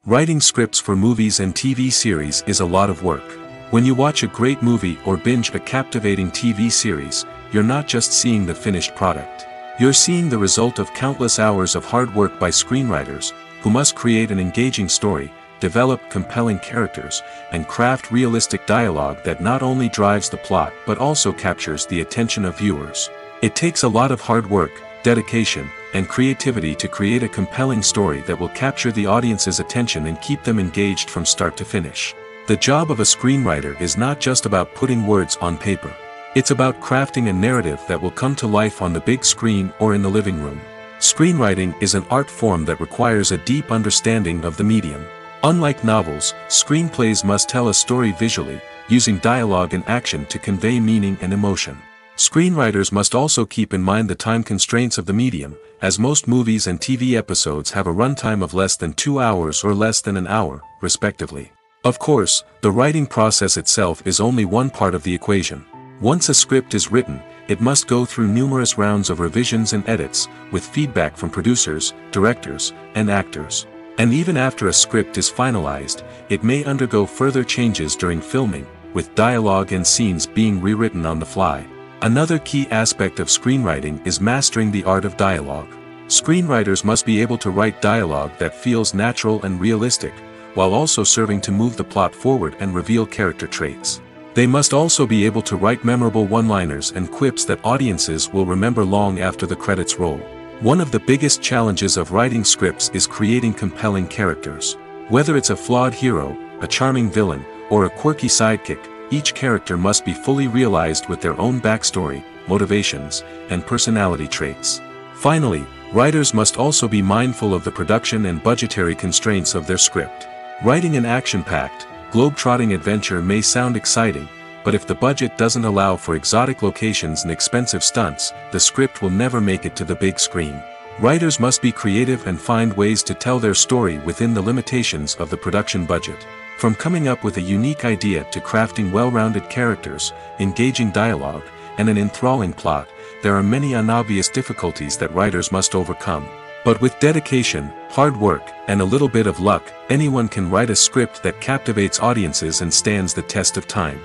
Writing scripts for movies and TV series is a lot of work. When you watch a great movie or binge a captivating TV series, you're not just seeing the finished product. You're seeing the result of countless hours of hard work by screenwriters, who must create an engaging story, develop compelling characters, and craft realistic dialogue that not only drives the plot but also captures the attention of viewers. It takes a lot of hard work, dedication, and creativity to create a compelling story that will capture the audience's attention and keep them engaged from start to finish. The job of a screenwriter is not just about putting words on paper. It's about crafting a narrative that will come to life on the big screen or in the living room. Screenwriting is an art form that requires a deep understanding of the medium. Unlike novels, screenplays must tell a story visually, using dialogue and action to convey meaning and emotion. Screenwriters must also keep in mind the time constraints of the medium, as most movies and TV episodes have a runtime of less than 2 hours or less than an hour, respectively. Of course, the writing process itself is only one part of the equation. Once a script is written, it must go through numerous rounds of revisions and edits, with feedback from producers, directors, and actors. And even after a script is finalized, it may undergo further changes during filming, with dialogue and scenes being rewritten on the fly. Another key aspect of screenwriting is mastering the art of dialogue. Screenwriters must be able to write dialogue that feels natural and realistic, while also serving to move the plot forward and reveal character traits. They must also be able to write memorable one-liners and quips that audiences will remember long after the credits roll. One of the biggest challenges of writing scripts is creating compelling characters. Whether it's a flawed hero, a charming villain, or a quirky sidekick, each character must be fully realized with their own backstory, motivations, and personality traits. Finally, writers must also be mindful of the production and budgetary constraints of their script. Writing an action-packed, globe-trotting adventure may sound exciting, but if the budget doesn't allow for exotic locations and expensive stunts, the script will never make it to the big screen. Writers must be creative and find ways to tell their story within the limitations of the production budget. From coming up with a unique idea to crafting well-rounded characters, engaging dialogue, and an enthralling plot, there are many unobvious difficulties that writers must overcome. But with dedication, hard work, and a little bit of luck, anyone can write a script that captivates audiences and stands the test of time.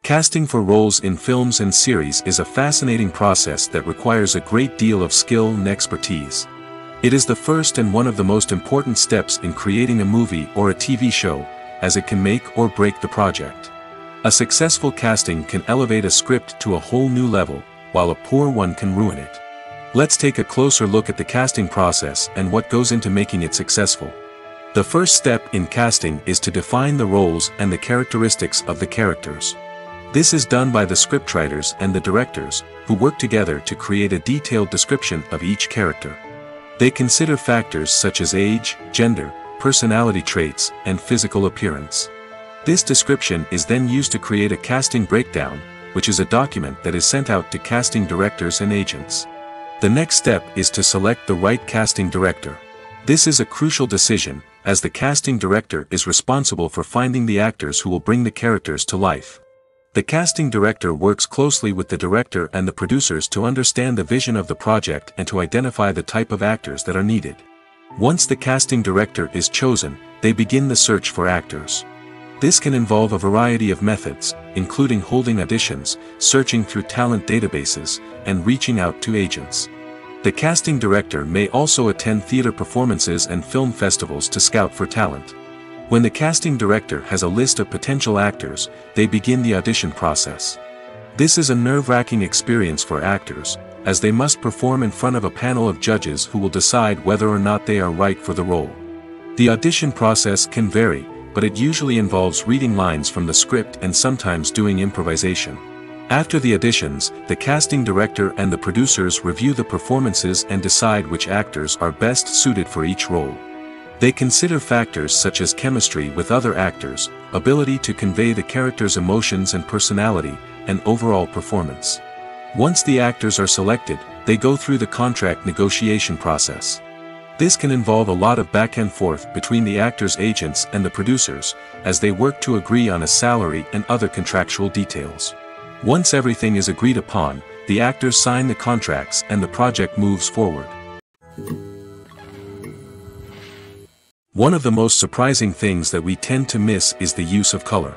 Casting for roles in films and series is a fascinating process that requires a great deal of skill and expertise. It is the first and one of the most important steps in creating a movie or a TV show, as it can make or break the project. A successful casting can elevate a script to a whole new level, while a poor one can ruin it. Let's take a closer look at the casting process and what goes into making it successful. The first step in casting is to define the roles and the characteristics of the characters. This is done by the scriptwriters and the directors, who work together to create a detailed description of each character. They consider factors such as age, gender, personality traits, and physical appearance. This description is then used to create a casting breakdown, which is a document that is sent out to casting directors and agents. The next step is to select the right casting director. This is a crucial decision, as the casting director is responsible for finding the actors who will bring the characters to life. The casting director works closely with the director and the producers to understand the vision of the project and to identify the type of actors that are needed. Once the casting director is chosen, they begin the search for actors. This can involve a variety of methods, including holding auditions, searching through talent databases, and reaching out to agents. The casting director may also attend theater performances and film festivals to scout for talent. When the casting director has a list of potential actors, they begin the audition process. This is a nerve-wracking experience for actors, as they must perform in front of a panel of judges who will decide whether or not they are right for the role. The audition process can vary, but it usually involves reading lines from the script and sometimes doing improvisation. After the auditions, the casting director and the producers review the performances and decide which actors are best suited for each role. They consider factors such as chemistry with other actors, ability to convey the character's emotions and personality, and overall performance. Once the actors are selected, they go through the contract negotiation process. This can involve a lot of back and forth between the actors' agents and the producers, as they work to agree on a salary and other contractual details. Once everything is agreed upon, the actors sign the contracts and the project moves forward. One of the most surprising things that we tend to miss is the use of color.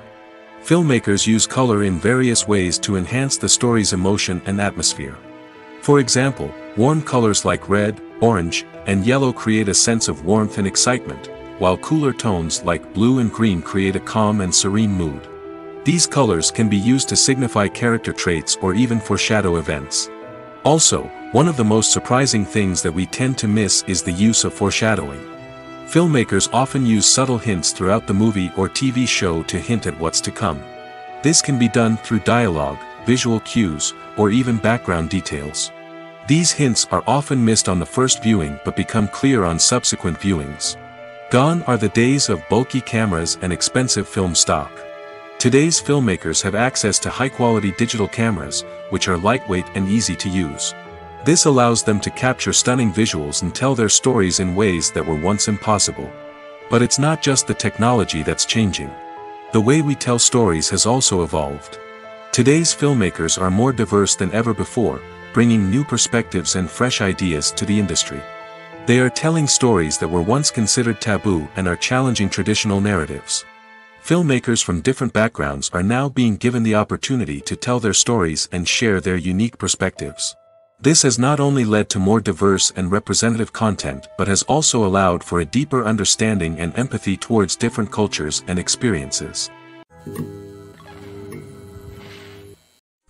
Filmmakers use color in various ways to enhance the story's emotion and atmosphere. For example, warm colors like red, orange, and yellow create a sense of warmth and excitement, while cooler tones like blue and green create a calm and serene mood. These colors can be used to signify character traits or even foreshadow events. Also, one of the most surprising things that we tend to miss is the use of foreshadowing. Filmmakers often use subtle hints throughout the movie or TV show to hint at what's to come. This can be done through dialogue, visual cues, or even background details. These hints are often missed on the first viewing but become clear on subsequent viewings. Gone are the days of bulky cameras and expensive film stock. Today's filmmakers have access to high-quality digital cameras, which are lightweight and easy to use. This allows them to capture stunning visuals and tell their stories in ways that were once impossible. But it's not just the technology that's changing. The way we tell stories has also evolved. Today's filmmakers are more diverse than ever before, bringing new perspectives and fresh ideas to the industry. They are telling stories that were once considered taboo and are challenging traditional narratives. Filmmakers from different backgrounds are now being given the opportunity to tell their stories and share their unique perspectives. This has not only led to more diverse and representative content but has also allowed for a deeper understanding and empathy towards different cultures and experiences.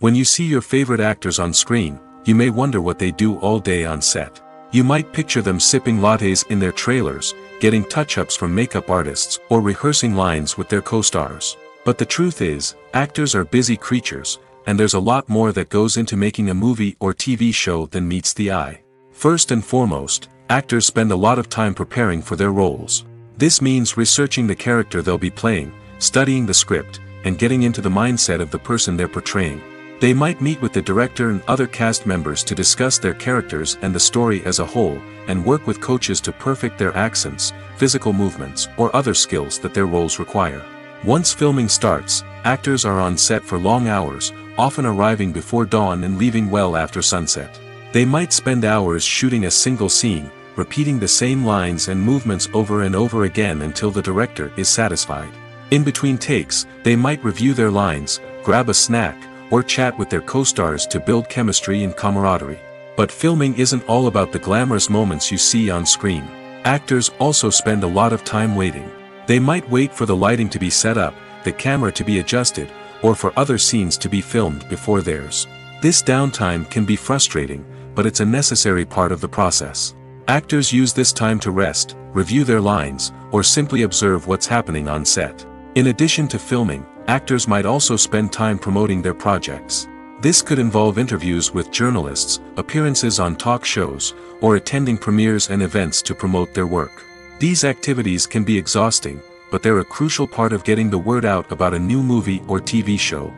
When you see your favorite actors on screen, you may wonder what they do all day on set. You might picture them sipping lattes in their trailers, getting touch-ups from makeup artists, or rehearsing lines with their co-stars. But the truth is, actors are busy creatures, and there's a lot more that goes into making a movie or TV show than meets the eye. First and foremost, actors spend a lot of time preparing for their roles. This means researching the character they'll be playing, studying the script, and getting into the mindset of the person they're portraying. They might meet with the director and other cast members to discuss their characters and the story as a whole, and work with coaches to perfect their accents, physical movements, or other skills that their roles require. Once filming starts, actors are on set for long hours, often arriving before dawn and leaving well after sunset. They might spend hours shooting a single scene, repeating the same lines and movements over and over again until the director is satisfied. In between takes, they might review their lines, grab a snack, or chat with their co-stars to build chemistry and camaraderie. But filming isn't all about the glamorous moments you see on screen. Actors also spend a lot of time waiting. They might wait for the lighting to be set up, the camera to be adjusted, or for other scenes to be filmed before theirs. This downtime can be frustrating, but it's a necessary part of the process. Actors use this time to rest, review their lines, or simply observe what's happening on set. In addition to filming, actors might also spend time promoting their projects. This could involve interviews with journalists, appearances on talk shows, or attending premieres and events to promote their work. These activities can be exhausting, but they're a crucial part of getting the word out about a new movie or TV show.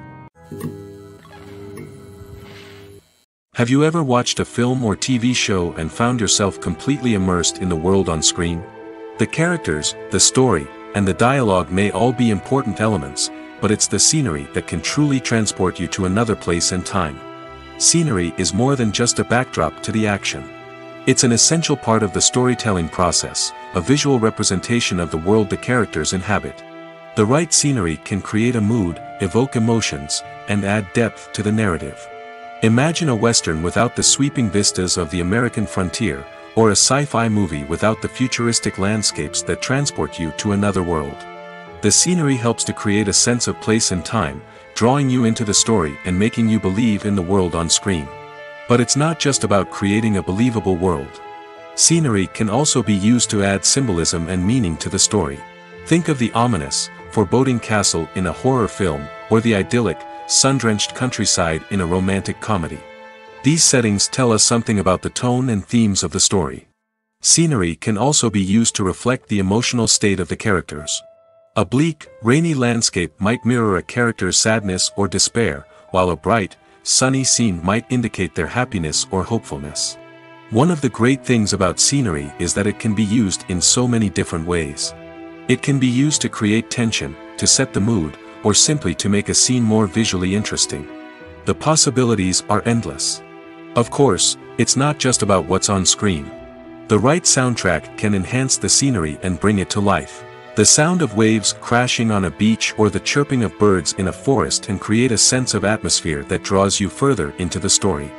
Have you ever watched a film or TV show and found yourself completely immersed in the world on screen? The characters, the story, and the dialogue may all be important elements, but it's the scenery that can truly transport you to another place and time. Scenery is more than just a backdrop to the action. It's an essential part of the storytelling process, a visual representation of the world the characters inhabit. The right scenery can create a mood, evoke emotions, and add depth to the narrative. Imagine a Western without the sweeping vistas of the American frontier, or a sci-fi movie without the futuristic landscapes that transport you to another world. The scenery helps to create a sense of place and time, drawing you into the story and making you believe in the world on screen. But it's not just about creating a believable world. Scenery can also be used to add symbolism and meaning to the story. Think of the ominous, foreboding castle in a horror film, or the idyllic, sun-drenched countryside in a romantic comedy. These settings tell us something about the tone and themes of the story. Scenery can also be used to reflect the emotional state of the characters. A bleak, rainy landscape might mirror a character's sadness or despair, while a bright, sunny scene might indicate their happiness or hopefulness. One of the great things about scenery is that it can be used in so many different ways. It can be used to create tension, to set the mood, or simply to make a scene more visually interesting. The possibilities are endless. Of course, it's not just about what's on screen. The right soundtrack can enhance the scenery and bring it to life. The sound of waves crashing on a beach or the chirping of birds in a forest can create a sense of atmosphere that draws you further into the story.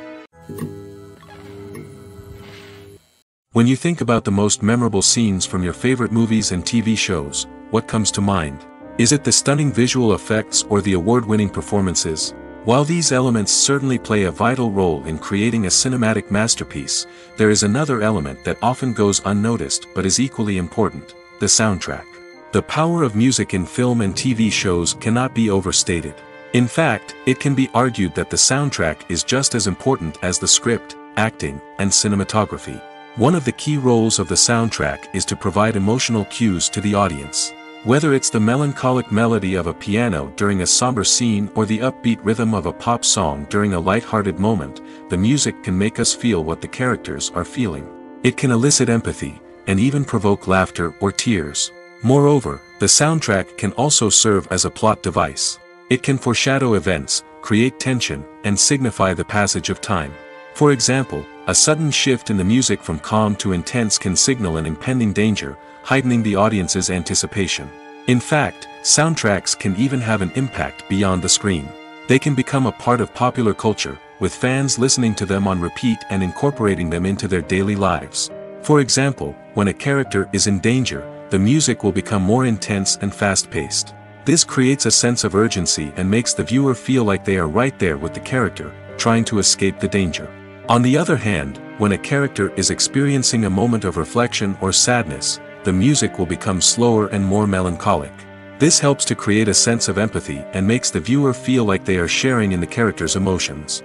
When you think about the most memorable scenes from your favorite movies and TV shows, what comes to mind? Is it the stunning visual effects or the award-winning performances? While these elements certainly play a vital role in creating a cinematic masterpiece, there is another element that often goes unnoticed but is equally important: the soundtrack. The power of music in film and TV shows cannot be overstated. In fact, it can be argued that the soundtrack is just as important as the script, acting, and cinematography. One of the key roles of the soundtrack is to provide emotional cues to the audience. Whether it's the melancholic melody of a piano during a somber scene or the upbeat rhythm of a pop song during a light-hearted moment, the music can make us feel what the characters are feeling. It can elicit empathy, and even provoke laughter or tears. Moreover, the soundtrack can also serve as a plot device. It can foreshadow events, create tension, and signify the passage of time. For example, a sudden shift in the music from calm to intense can signal an impending danger, heightening the audience's anticipation. In fact, soundtracks can even have an impact beyond the screen. They can become a part of popular culture, with fans listening to them on repeat and incorporating them into their daily lives. For example, when a character is in danger, the music will become more intense and fast-paced. This creates a sense of urgency and makes the viewer feel like they are right there with the character, trying to escape the danger. On the other hand, when a character is experiencing a moment of reflection or sadness, the music will become slower and more melancholic. This helps to create a sense of empathy and makes the viewer feel like they are sharing in the character's emotions.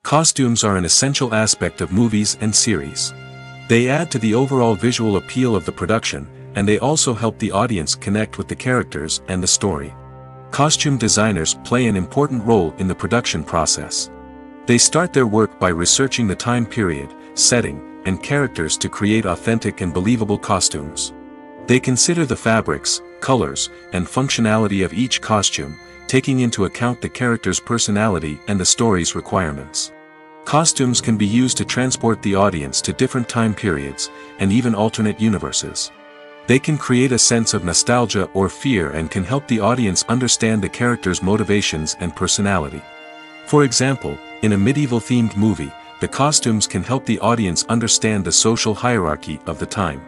Costumes are an essential aspect of movies and series. They add to the overall visual appeal of the production, and they also help the audience connect with the characters and the story. Costume designers play an important role in the production process. They start their work by researching the time period, setting, and characters to create authentic and believable costumes. They consider the fabrics, colors, and functionality of each costume, taking into account the character's personality and the story's requirements. Costumes can be used to transport the audience to different time periods, and even alternate universes. They can create a sense of nostalgia or fear and can help the audience understand the character's motivations and personality. For example, in a medieval-themed movie, the costumes can help the audience understand the social hierarchy of the time.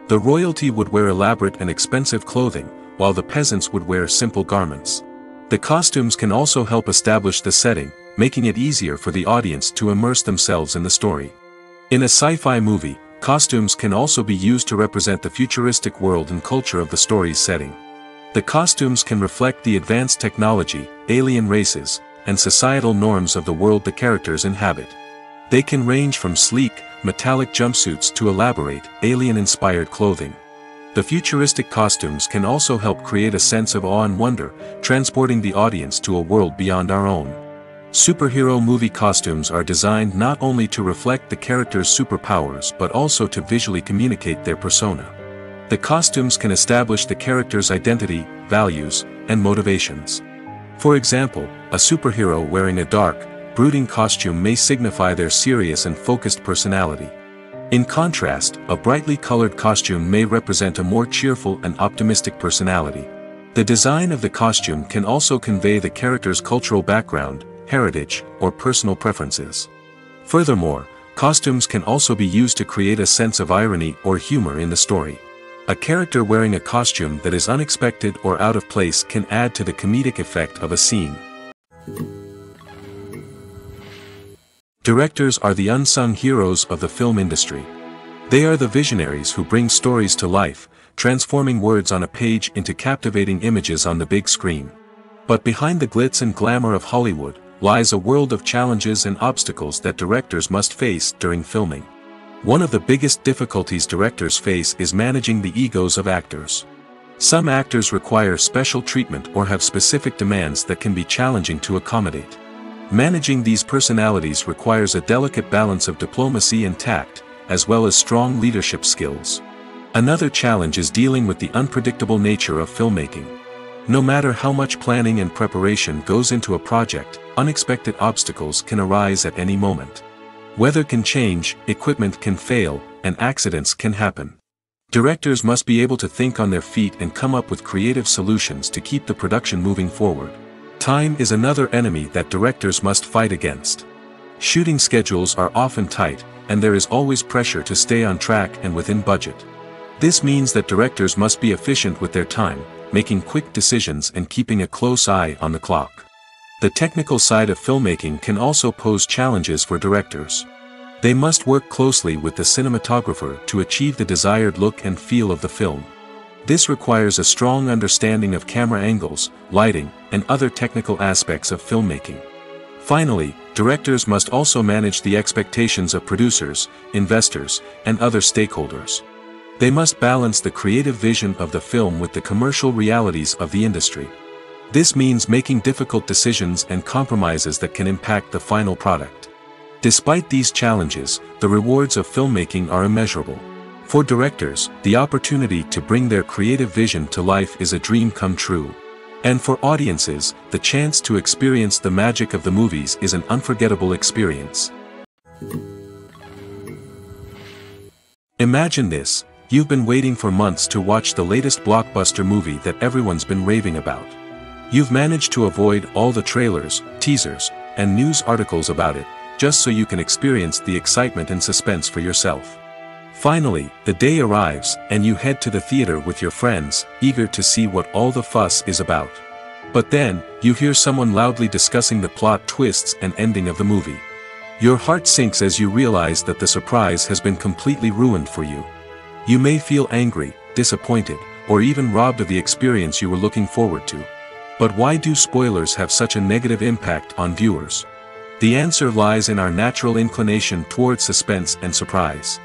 The royalty would wear elaborate and expensive clothing, while the peasants would wear simple garments. The costumes can also help establish the setting, making it easier for the audience to immerse themselves in the story. In a sci-fi movie, costumes can also be used to represent the futuristic world and culture of the story's setting. The costumes can reflect the advanced technology, alien races, and societal norms of the world the characters inhabit. They can range from sleek, metallic jumpsuits to elaborate, alien-inspired clothing. The futuristic costumes can also help create a sense of awe and wonder, transporting the audience to a world beyond our own. Superhero movie costumes are designed not only to reflect the character's superpowers but also to visually communicate their persona. The costumes can establish the character's identity, values, and motivations. For example, a superhero wearing a dark, brooding costume may signify their serious and focused personality. In contrast, a brightly colored costume may represent a more cheerful and optimistic personality. The design of the costume can also convey the character's cultural background, heritage, or personal preferences. Furthermore, costumes can also be used to create a sense of irony or humor in the story. A character wearing a costume that is unexpected or out of place can add to the comedic effect of a scene. Directors are the unsung heroes of the film industry. They are the visionaries who bring stories to life, transforming words on a page into captivating images on the big screen. But behind the glitz and glamour of Hollywood lies a world of challenges and obstacles that directors must face during filming. One of the biggest difficulties directors face is managing the egos of actors. Some actors require special treatment or have specific demands that can be challenging to accommodate. Managing these personalities requires a delicate balance of diplomacy and tact, as well as strong leadership skills. Another challenge is dealing with the unpredictable nature of filmmaking. No matter how much planning and preparation goes into a project, unexpected obstacles can arise at any moment. Weather can change, equipment can fail, and accidents can happen. Directors must be able to think on their feet and come up with creative solutions to keep the production moving forward. Time is another enemy that directors must fight against. Shooting schedules are often tight, and there is always pressure to stay on track and within budget. This means that directors must be efficient with their time, making quick decisions and keeping a close eye on the clock. The technical side of filmmaking can also pose challenges for directors. They must work closely with the cinematographer to achieve the desired look and feel of the film. This requires a strong understanding of camera angles, lighting, and other technical aspects of filmmaking. Finally, directors must also manage the expectations of producers, investors, and other stakeholders. They must balance the creative vision of the film with the commercial realities of the industry. This means making difficult decisions and compromises that can impact the final product. Despite these challenges, the rewards of filmmaking are immeasurable. For directors, the opportunity to bring their creative vision to life is a dream come true. And for audiences, the chance to experience the magic of the movies is an unforgettable experience. Imagine this: you've been waiting for months to watch the latest blockbuster movie that everyone's been raving about. You've managed to avoid all the trailers, teasers, and news articles about it, just so you can experience the excitement and suspense for yourself. Finally, the day arrives, and you head to the theater with your friends, eager to see what all the fuss is about. But then, you hear someone loudly discussing the plot twists and ending of the movie. Your heart sinks as you realize that the surprise has been completely ruined for you. You may feel angry, disappointed, or even robbed of the experience you were looking forward to. But why do spoilers have such a negative impact on viewers? The answer lies in our natural inclination toward suspense and surprise.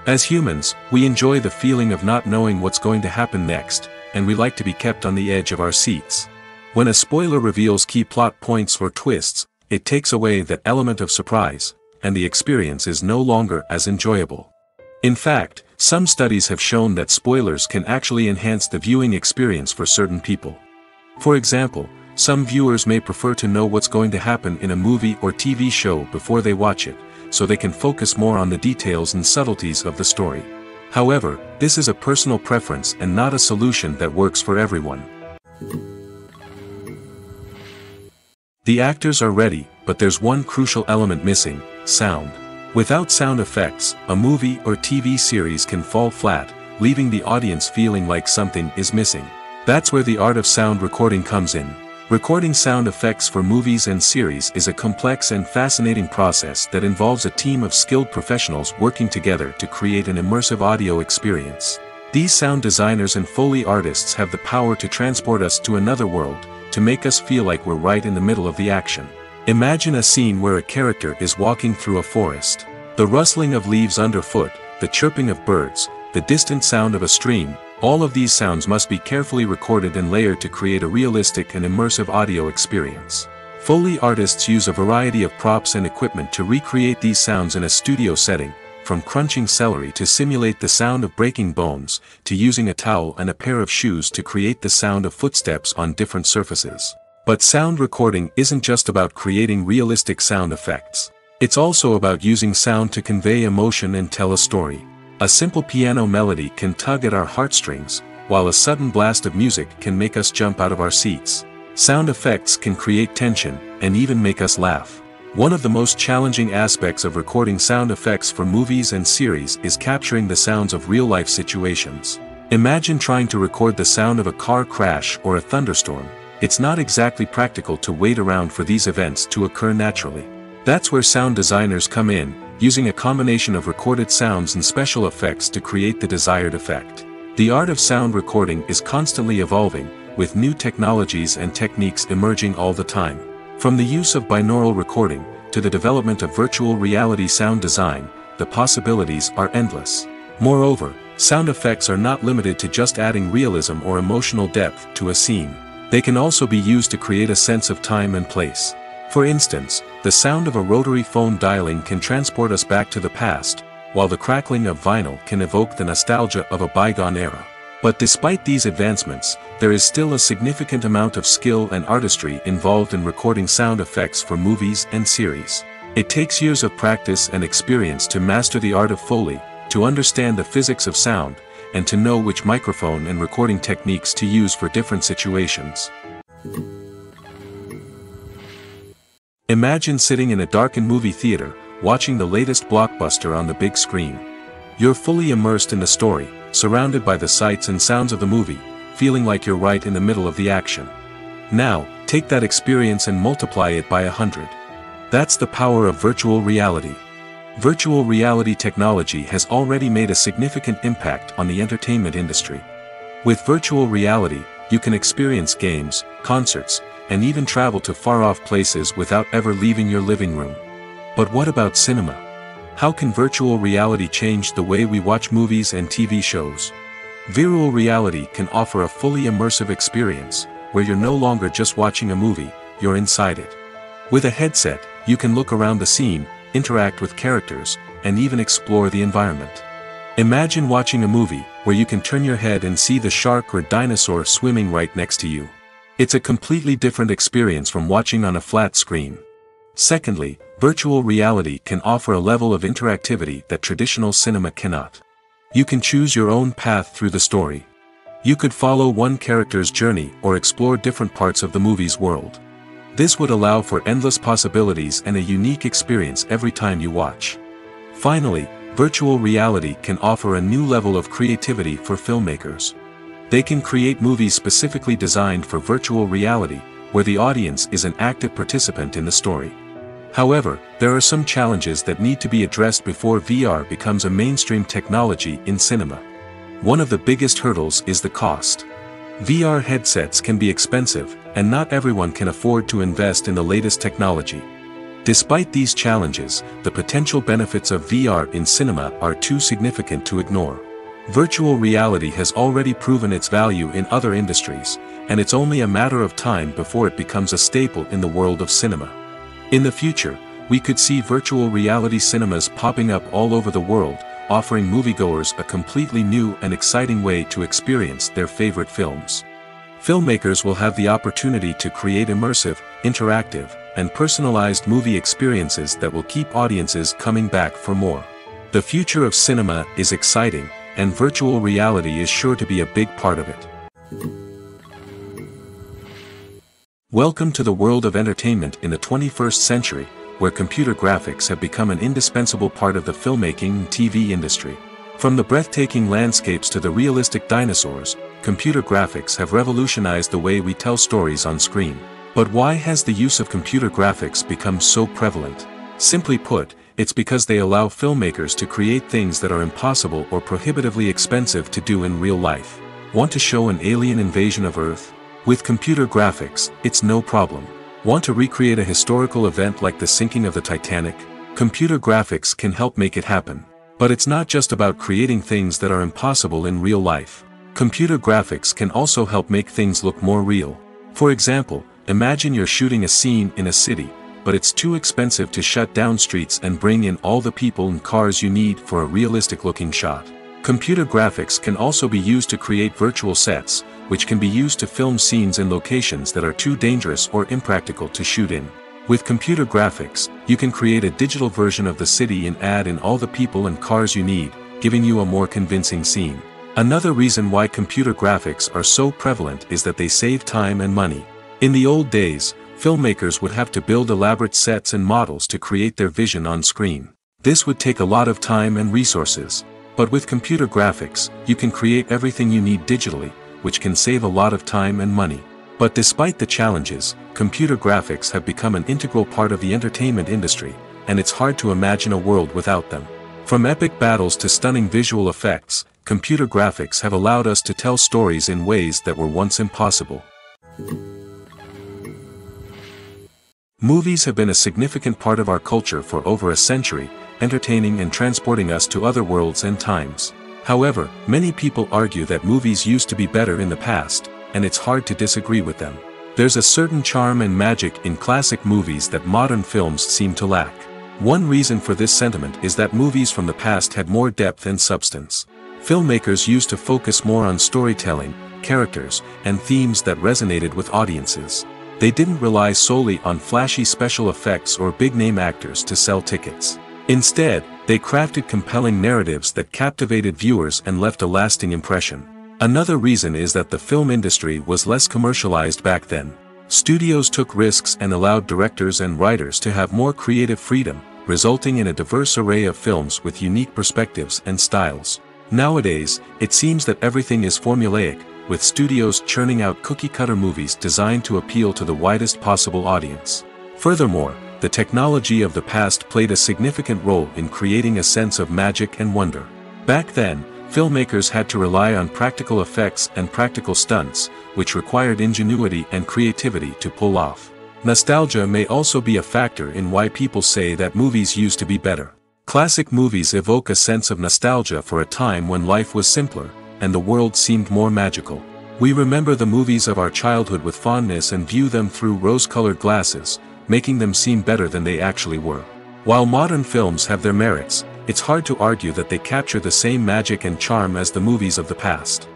As humans, we enjoy the feeling of not knowing what's going to happen next, and we like to be kept on the edge of our seats. When a spoiler reveals key plot points or twists, it takes away that element of surprise, and the experience is no longer as enjoyable. In fact, some studies have shown that spoilers can actually enhance the viewing experience for certain people. For example, some viewers may prefer to know what's going to happen in a movie or TV show before they watch it, so they can focus more on the details and subtleties of the story. However, this is a personal preference and not a solution that works for everyone. The actors are ready, but there's one crucial element missing: sound. Without sound effects, a movie or TV series can fall flat, leaving the audience feeling like something is missing. That's where the art of sound recording comes in. Recording sound effects for movies and series is a complex and fascinating process that involves a team of skilled professionals working together to create an immersive audio experience. These sound designers and Foley artists have the power to transport us to another world, to make us feel like we're right in the middle of the action. Imagine a scene where a character is walking through a forest. The rustling of leaves underfoot, the chirping of birds, the distant sound of a stream, all of these sounds must be carefully recorded and layered to create a realistic and immersive audio experience. Foley artists use a variety of props and equipment to recreate these sounds in a studio setting, from crunching celery to simulate the sound of breaking bones, to using a towel and a pair of shoes to create the sound of footsteps on different surfaces. But sound recording isn't just about creating realistic sound effects. It's also about using sound to convey emotion and tell a story. A simple piano melody can tug at our heartstrings, while a sudden blast of music can make us jump out of our seats. Sound effects can create tension, and even make us laugh. One of the most challenging aspects of recording sound effects for movies and series is capturing the sounds of real-life situations. Imagine trying to record the sound of a car crash or a thunderstorm. It's not exactly practical to wait around for these events to occur naturally. That's where sound designers come in, using a combination of recorded sounds and special effects to create the desired effect. The art of sound recording is constantly evolving, with new technologies and techniques emerging all the time. From the use of binaural recording, to the development of virtual reality sound design, the possibilities are endless. Moreover, sound effects are not limited to just adding realism or emotional depth to a scene. They can also be used to create a sense of time and place. For instance, the sound of a rotary phone dialing can transport us back to the past, while the crackling of vinyl can evoke the nostalgia of a bygone era. But despite these advancements, there is still a significant amount of skill and artistry involved in recording sound effects for movies and series. It takes years of practice and experience to master the art of Foley, to understand the physics of sound, and to know which microphone and recording techniques to use for different situations. Imagine sitting in a darkened movie theater, watching the latest blockbuster on the big screen. You're fully immersed in the story, surrounded by the sights and sounds of the movie, feeling like you're right in the middle of the action. Now, take that experience and multiply it by 100. That's the power of virtual reality. Virtual reality technology has already made a significant impact on the entertainment industry. With virtual reality, you can experience games, concerts, and even travel to far-off places without ever leaving your living room. But what about cinema? How can virtual reality change the way we watch movies and TV shows? Virtual reality can offer a fully immersive experience, where you're no longer just watching a movie, you're inside it. With a headset, you can look around the scene, interact with characters, and even explore the environment. Imagine watching a movie, where you can turn your head and see the shark or dinosaur swimming right next to you. It's a completely different experience from watching on a flat screen. Secondly, virtual reality can offer a level of interactivity that traditional cinema cannot. You can choose your own path through the story. You could follow one character's journey or explore different parts of the movie's world. This would allow for endless possibilities and a unique experience every time you watch. Finally, virtual reality can offer a new level of creativity for filmmakers. They can create movies specifically designed for virtual reality, where the audience is an active participant in the story. However, there are some challenges that need to be addressed before VR becomes a mainstream technology in cinema. One of the biggest hurdles is the cost. VR headsets can be expensive, and not everyone can afford to invest in the latest technology. Despite these challenges, the potential benefits of VR in cinema are too significant to ignore. Virtual reality has already proven its value in other industries, and it's only a matter of time before it becomes a staple in the world of cinema. In the future, we could see virtual reality cinemas popping up all over the world, offering moviegoers a completely new and exciting way to experience their favorite films. Filmmakers will have the opportunity to create immersive, interactive, and personalized movie experiences that will keep audiences coming back for more. The future of cinema is exciting, and virtual reality is sure to be a big part of it. Welcome to the world of entertainment in the 21st century, where computer graphics have become an indispensable part of the filmmaking and TV industry. From the breathtaking landscapes to the realistic dinosaurs, computer graphics have revolutionized the way we tell stories on screen. But why has the use of computer graphics become so prevalent? Simply put, it's because they allow filmmakers to create things that are impossible or prohibitively expensive to do in real life. Want to show an alien invasion of Earth? With computer graphics, it's no problem. Want to recreate a historical event like the sinking of the Titanic? Computer graphics can help make it happen. But it's not just about creating things that are impossible in real life. Computer graphics can also help make things look more real. For example, imagine you're shooting a scene in a city, but it's too expensive to shut down streets and bring in all the people and cars you need for a realistic-looking shot. Computer graphics can also be used to create virtual sets, which can be used to film scenes in locations that are too dangerous or impractical to shoot in. With computer graphics, you can create a digital version of the city and add in all the people and cars you need, giving you a more convincing scene. Another reason why computer graphics are so prevalent is that they save time and money. In the old days, filmmakers would have to build elaborate sets and models to create their vision on screen. This would take a lot of time and resources. But with computer graphics, you can create everything you need digitally, which can save a lot of time and money. But despite the challenges, computer graphics have become an integral part of the entertainment industry, and it's hard to imagine a world without them. From epic battles to stunning visual effects, computer graphics have allowed us to tell stories in ways that were once impossible. Movies have been a significant part of our culture for over a century, entertaining and transporting us to other worlds and times. However, many people argue that movies used to be better in the past, and it's hard to disagree with them. There's a certain charm and magic in classic movies that modern films seem to lack. One reason for this sentiment is that movies from the past had more depth and substance. Filmmakers used to focus more on storytelling, characters, and themes that resonated with audiences. They didn't rely solely on flashy special effects or big-name actors to sell tickets. Instead, they crafted compelling narratives that captivated viewers and left a lasting impression. Another reason is that the film industry was less commercialized back then. Studios took risks and allowed directors and writers to have more creative freedom, resulting in a diverse array of films with unique perspectives and styles. Nowadays, it seems that everything is formulaic, with studios churning out cookie-cutter movies designed to appeal to the widest possible audience. Furthermore, the technology of the past played a significant role in creating a sense of magic and wonder. Back then, filmmakers had to rely on practical effects and practical stunts, which required ingenuity and creativity to pull off. Nostalgia may also be a factor in why people say that movies used to be better. Classic movies evoke a sense of nostalgia for a time when life was simpler, and the world seemed more magical. We remember the movies of our childhood with fondness and view them through rose-colored glasses, making them seem better than they actually were. While modern films have their merits, it's hard to argue that they capture the same magic and charm as the movies of the past.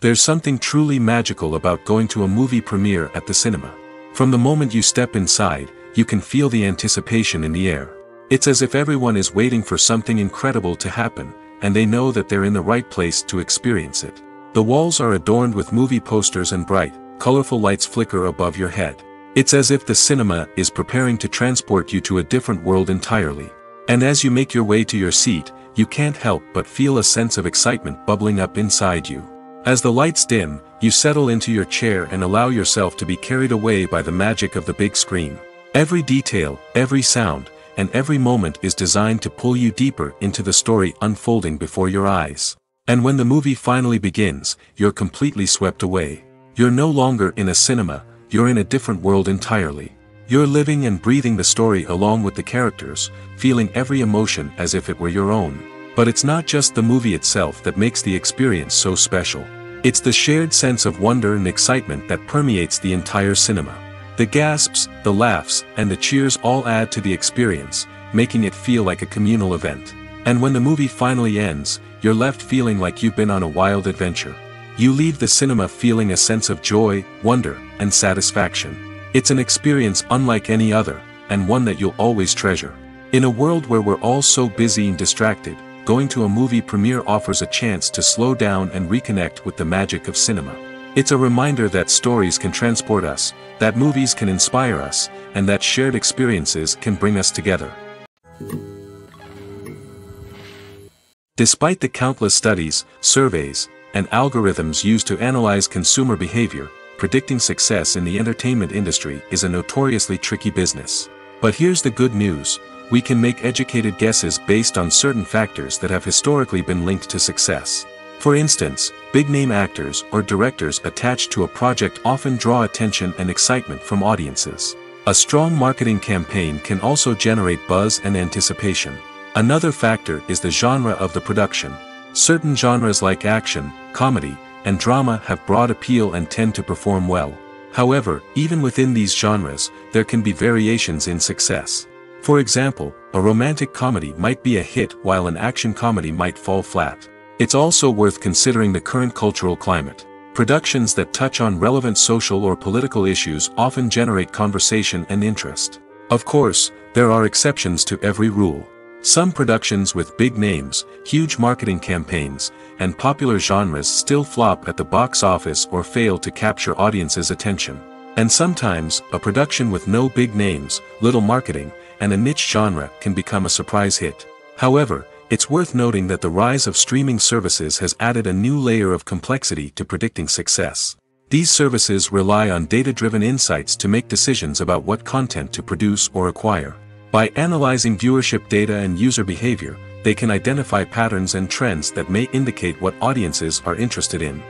There's something truly magical about going to a movie premiere at the cinema. From the moment you step inside, you can feel the anticipation in the air. It's as if everyone is waiting for something incredible to happen, and they know that they're in the right place to experience it. The walls are adorned with movie posters and bright, colorful lights flicker above your head. It's as if the cinema is preparing to transport you to a different world entirely. And as you make your way to your seat, you can't help but feel a sense of excitement bubbling up inside you. As the lights dim, you settle into your chair and allow yourself to be carried away by the magic of the big screen. Every detail, every sound, and every moment is designed to pull you deeper into the story unfolding before your eyes. And when the movie finally begins, you're completely swept away. You're no longer in a cinema, you're in a different world entirely. You're living and breathing the story along with the characters, feeling every emotion as if it were your own. But it's not just the movie itself that makes the experience so special. It's the shared sense of wonder and excitement that permeates the entire cinema. The gasps, the laughs, and the cheers all add to the experience, making it feel like a communal event. And when the movie finally ends, you're left feeling like you've been on a wild adventure. You leave the cinema feeling a sense of joy, wonder, and satisfaction. It's an experience unlike any other, and one that you'll always treasure. In a world where we're all so busy and distracted, going to a movie premiere offers a chance to slow down and reconnect with the magic of cinema. It's a reminder that stories can transport us, that movies can inspire us, and that shared experiences can bring us together. Despite the countless studies, surveys, and algorithms used to analyze consumer behavior, predicting success in the entertainment industry is a notoriously tricky business. But here's the good news: we can make educated guesses based on certain factors that have historically been linked to success. For instance, big-name actors or directors attached to a project often draw attention and excitement from audiences. A strong marketing campaign can also generate buzz and anticipation. Another factor is the genre of the production. Certain genres like action, comedy, and drama have broad appeal and tend to perform well. However, even within these genres, there can be variations in success. For example, a romantic comedy might be a hit while an action comedy might fall flat. It's also worth considering the current cultural climate. Productions that touch on relevant social or political issues often generate conversation and interest. Of course, there are exceptions to every rule. Some productions with big names, huge marketing campaigns, and popular genres still flop at the box office or fail to capture audiences' attention. And sometimes, a production with no big names, little marketing, and a niche genre can become a surprise hit. However, it's worth noting that the rise of streaming services has added a new layer of complexity to predicting success. These services rely on data-driven insights to make decisions about what content to produce or acquire. By analyzing viewership data and user behavior, they can identify patterns and trends that may indicate what audiences are interested in.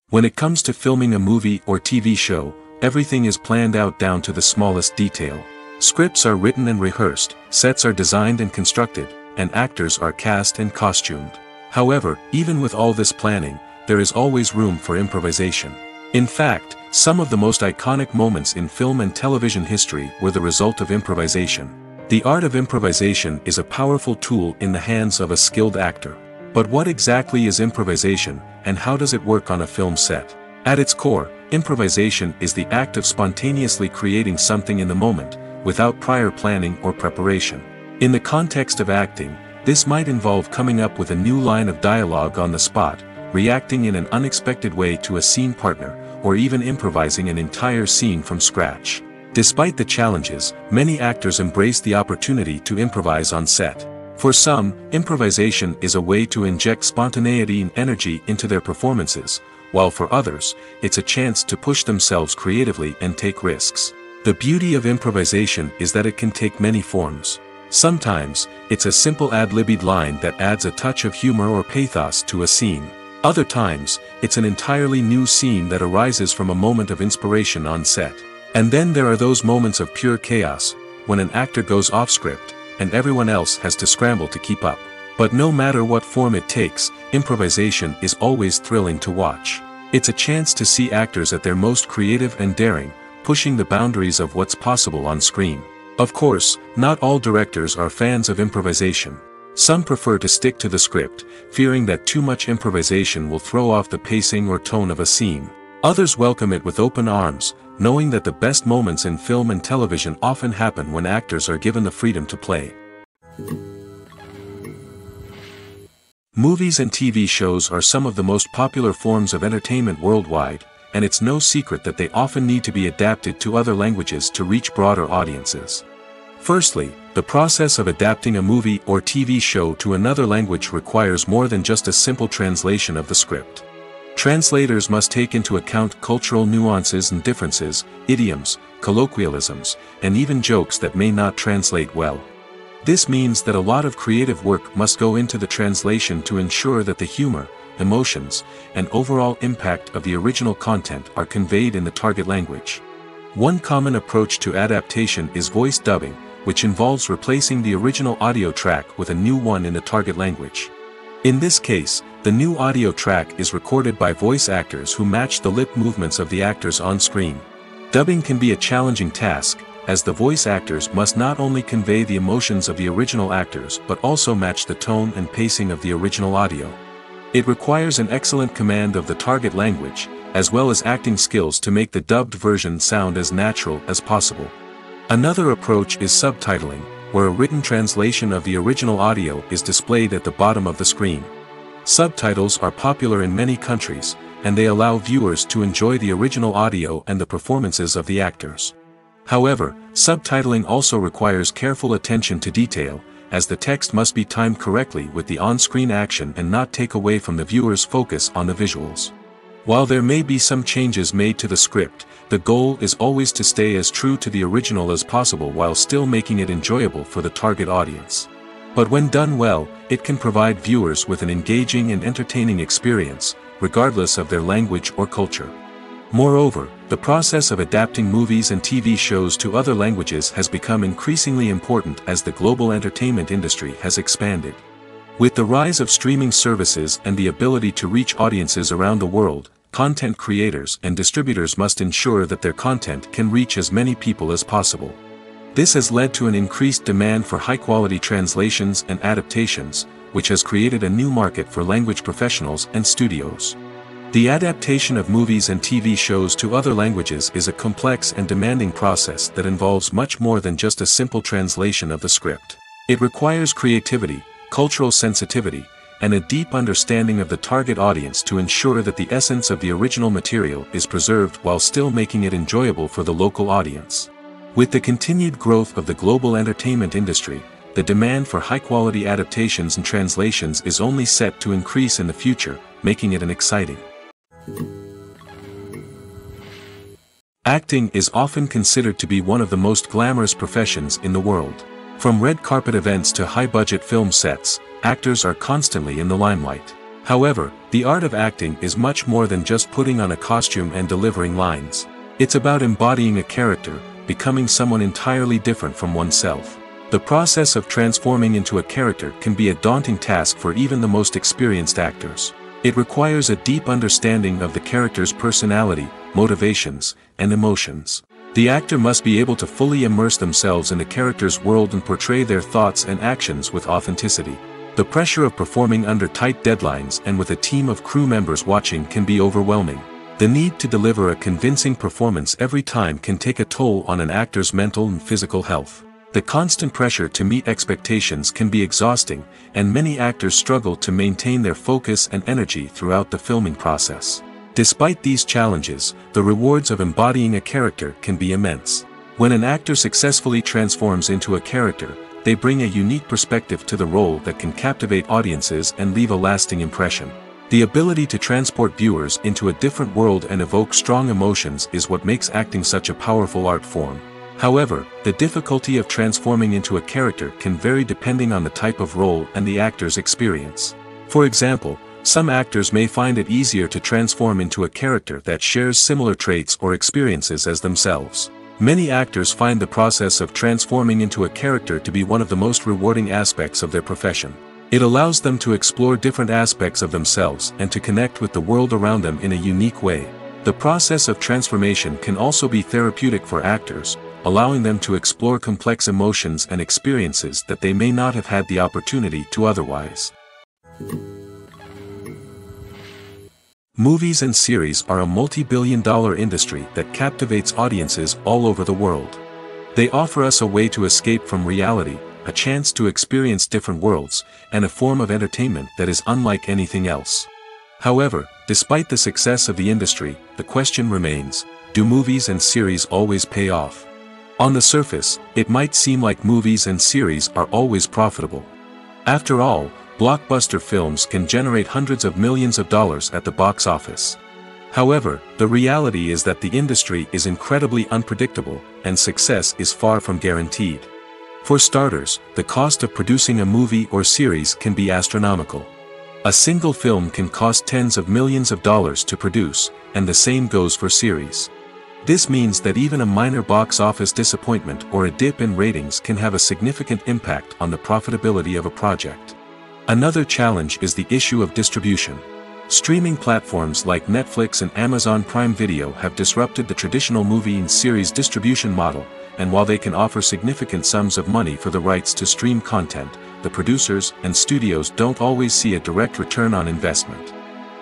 When it comes to filming a movie or TV show, everything is planned out down to the smallest detail. Scripts are written and rehearsed, sets are designed and constructed, and actors are cast and costumed. However, even with all this planning, there is always room for improvisation. In fact, some of the most iconic moments in film and television history were the result of improvisation. The art of improvisation is a powerful tool in the hands of a skilled actor. But what exactly is improvisation, and how does it work on a film set? At its core, improvisation is the act of spontaneously creating something in the moment, without prior planning or preparation. In the context of acting, this might involve coming up with a new line of dialogue on the spot, reacting in an unexpected way to a scene partner, or even improvising an entire scene from scratch. Despite the challenges, many actors embrace the opportunity to improvise on set. For some, improvisation is a way to inject spontaneity and energy into their performances, while for others, it's a chance to push themselves creatively and take risks. The beauty of improvisation is that it can take many forms. Sometimes, it's a simple ad-libbed line that adds a touch of humor or pathos to a scene. Other times, it's an entirely new scene that arises from a moment of inspiration on set. And then there are those moments of pure chaos, when an actor goes off script, and everyone else has to scramble to keep up. But no matter what form it takes, improvisation is always thrilling to watch. It's a chance to see actors at their most creative and daring, pushing the boundaries of what's possible on screen. Of course, not all directors are fans of improvisation. Some prefer to stick to the script, fearing that too much improvisation will throw off the pacing or tone of a scene. Others welcome it with open arms, knowing that the best moments in film and television often happen when actors are given the freedom to play. Movies and TV shows are some of the most popular forms of entertainment worldwide, and it's no secret that they often need to be adapted to other languages to reach broader audiences. Firstly, the process of adapting a movie or TV show to another language requires more than just a simple translation of the script. Translators must take into account cultural nuances and differences, idioms, colloquialisms, and even jokes that may not translate well. This means that a lot of creative work must go into the translation to ensure that the humor, emotions, and overall impact of the original content are conveyed in the target language. One common approach to adaptation is voice dubbing, which involves replacing the original audio track with a new one in the target language. In this case, the new audio track is recorded by voice actors who match the lip movements of the actors on screen. Dubbing can be a challenging task, as the voice actors must not only convey the emotions of the original actors but also match the tone and pacing of the original audio. It requires an excellent command of the target language, as well as acting skills to make the dubbed version sound as natural as possible. Another approach is subtitling, where a written translation of the original audio is displayed at the bottom of the screen. Subtitles are popular in many countries, and they allow viewers to enjoy the original audio and the performances of the actors. However, subtitling also requires careful attention to detail, as the text must be timed correctly with the on-screen action and not take away from the viewer's focus on the visuals. While there may be some changes made to the script, the goal is always to stay as true to the original as possible while still making it enjoyable for the target audience. But when done well, it can provide viewers with an engaging and entertaining experience, regardless of their language or culture. Moreover, the process of adapting movies and TV shows to other languages has become increasingly important as the global entertainment industry has expanded. With the rise of streaming services and the ability to reach audiences around the world, content creators and distributors must ensure that their content can reach as many people as possible. This has led to an increased demand for high-quality translations and adaptations, which has created a new market for language professionals and studios. The adaptation of movies and TV shows to other languages is a complex and demanding process that involves much more than just a simple translation of the script. It requires creativity, cultural sensitivity, and a deep understanding of the target audience to ensure that the essence of the original material is preserved while still making it enjoyable for the local audience. With the continued growth of the global entertainment industry, the demand for high-quality adaptations and translations is only set to increase in the future, making it an exciting. Acting is often considered to be one of the most glamorous professions in the world. From red carpet events to high-budget film sets, actors are constantly in the limelight. However, the art of acting is much more than just putting on a costume and delivering lines. It's about embodying a character, becoming someone entirely different from oneself. The process of transforming into a character can be a daunting task for even the most experienced actors. It requires a deep understanding of the character's personality, motivations, and emotions. The actor must be able to fully immerse themselves in the character's world and portray their thoughts and actions with authenticity. The pressure of performing under tight deadlines and with a team of crew members watching can be overwhelming. The need to deliver a convincing performance every time can take a toll on an actor's mental and physical health. The constant pressure to meet expectations can be exhausting, and many actors struggle to maintain their focus and energy throughout the filming process. Despite these challenges, the rewards of embodying a character can be immense. When an actor successfully transforms into a character, they bring a unique perspective to the role that can captivate audiences and leave a lasting impression. The ability to transport viewers into a different world and evoke strong emotions is what makes acting such a powerful art form. However, the difficulty of transforming into a character can vary depending on the type of role and the actor's experience. For example, some actors may find it easier to transform into a character that shares similar traits or experiences as themselves. Many actors find the process of transforming into a character to be one of the most rewarding aspects of their profession. It allows them to explore different aspects of themselves and to connect with the world around them in a unique way. The process of transformation can also be therapeutic for actors, allowing them to explore complex emotions and experiences that they may not have had the opportunity to otherwise. Movies and series are a multi-billion-dollar industry that captivates audiences all over the world. They offer us a way to escape from reality, a chance to experience different worlds, and a form of entertainment that is unlike anything else. However, despite the success of the industry, the question remains, do movies and series always pay off? On the surface, it might seem like movies and series are always profitable. After all, blockbuster films can generate hundreds of millions of dollars at the box office. However, the reality is that the industry is incredibly unpredictable, and success is far from guaranteed. For starters, the cost of producing a movie or series can be astronomical. A single film can cost tens of millions of dollars to produce, and the same goes for series. This means that even a minor box office disappointment or a dip in ratings can have a significant impact on the profitability of a project. Another challenge is the issue of distribution. Streaming platforms like Netflix and Amazon Prime Video have disrupted the traditional movie and series distribution model, and while they can offer significant sums of money for the rights to stream content, the producers and studios don't always see a direct return on investment.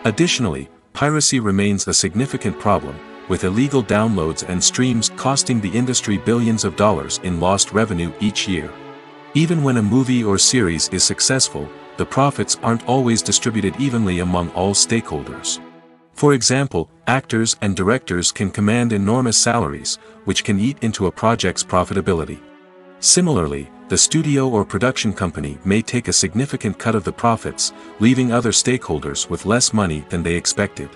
Additionally, piracy remains a significant problem, with illegal downloads and streams costing the industry billions of dollars in lost revenue each year. Even when a movie or series is successful, the profits aren't always distributed evenly among all stakeholders. For example, actors and directors can command enormous salaries, which can eat into a project's profitability. Similarly, the studio or production company may take a significant cut of the profits, leaving other stakeholders with less money than they expected.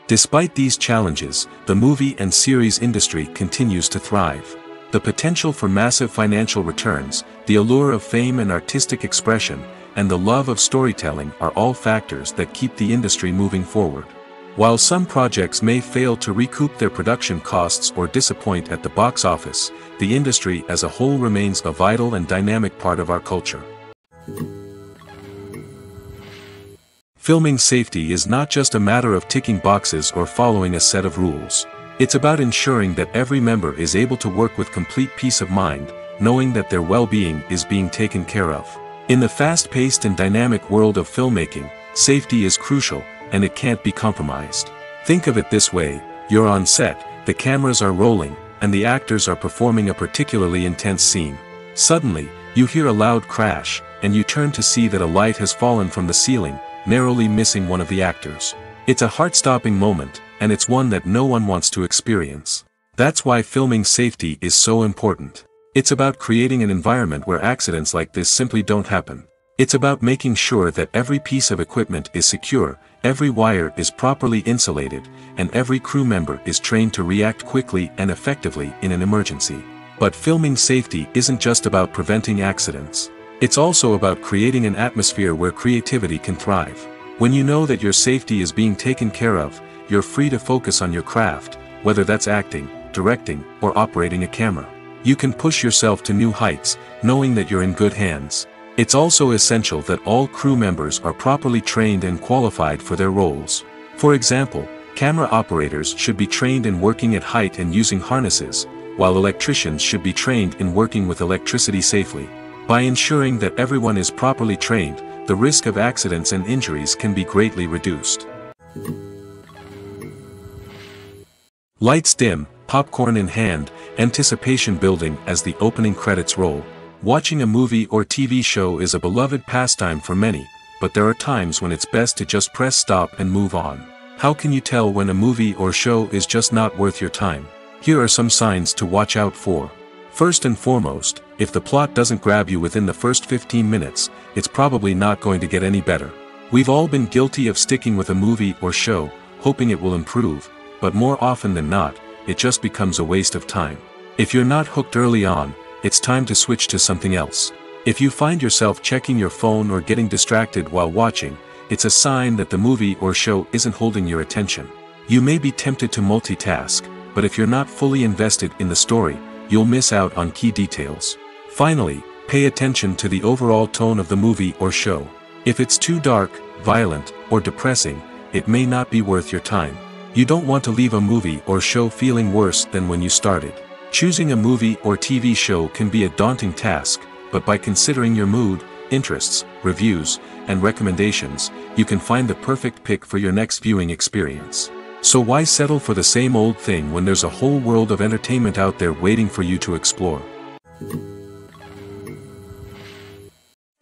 Despite these challenges, the movie and series industry continues to thrive. The potential for massive financial returns, the allure of fame and artistic expression, and the love of storytelling are all factors that keep the industry moving forward. While some projects may fail to recoup their production costs or disappoint at the box office, the industry as a whole remains a vital and dynamic part of our culture. Filming safety is not just a matter of ticking boxes or following a set of rules. It's about ensuring that every member is able to work with complete peace of mind, knowing that their well-being is being taken care of. In the fast-paced and dynamic world of filmmaking, safety is crucial, and it can't be compromised. Think of it this way: you're on set, the cameras are rolling, and the actors are performing a particularly intense scene. Suddenly, you hear a loud crash, and you turn to see that a light has fallen from the ceiling, narrowly missing one of the actors. It's a heart-stopping moment, and it's one that no one wants to experience. That's why filming safety is so important. It's about creating an environment where accidents like this simply don't happen. It's about making sure that every piece of equipment is secure, every wire is properly insulated, and every crew member is trained to react quickly and effectively in an emergency. But filming safety isn't just about preventing accidents. It's also about creating an atmosphere where creativity can thrive. When you know that your safety is being taken care of, you're free to focus on your craft, whether that's acting, directing, or operating a camera. You can push yourself to new heights, knowing that you're in good hands. It's also essential that all crew members are properly trained and qualified for their roles. For example, camera operators should be trained in working at height and using harnesses, while electricians should be trained in working with electricity safely. By ensuring that everyone is properly trained, the risk of accidents and injuries can be greatly reduced. Lights dim, popcorn in hand, anticipation building as the opening credits roll. Watching a movie or TV show is a beloved pastime for many, but there are times when it's best to just press stop and move on. How can you tell when a movie or show is just not worth your time? Here are some signs to watch out for. First and foremost, if the plot doesn't grab you within the first 15 minutes, it's probably not going to get any better. We've all been guilty of sticking with a movie or show, hoping it will improve, but more often than not, it just becomes a waste of time. If you're not hooked early on, it's time to switch to something else. If you find yourself checking your phone or getting distracted while watching, it's a sign that the movie or show isn't holding your attention. You may be tempted to multitask, but if you're not fully invested in the story, you'll miss out on key details. Finally, pay attention to the overall tone of the movie or show. If it's too dark, violent, or depressing, it may not be worth your time. You don't want to leave a movie or show feeling worse than when you started. Choosing a movie or TV show can be a daunting task, but by considering your mood, interests, reviews, and recommendations, you can find the perfect pick for your next viewing experience. So why settle for the same old thing when there's a whole world of entertainment out there waiting for you to explore?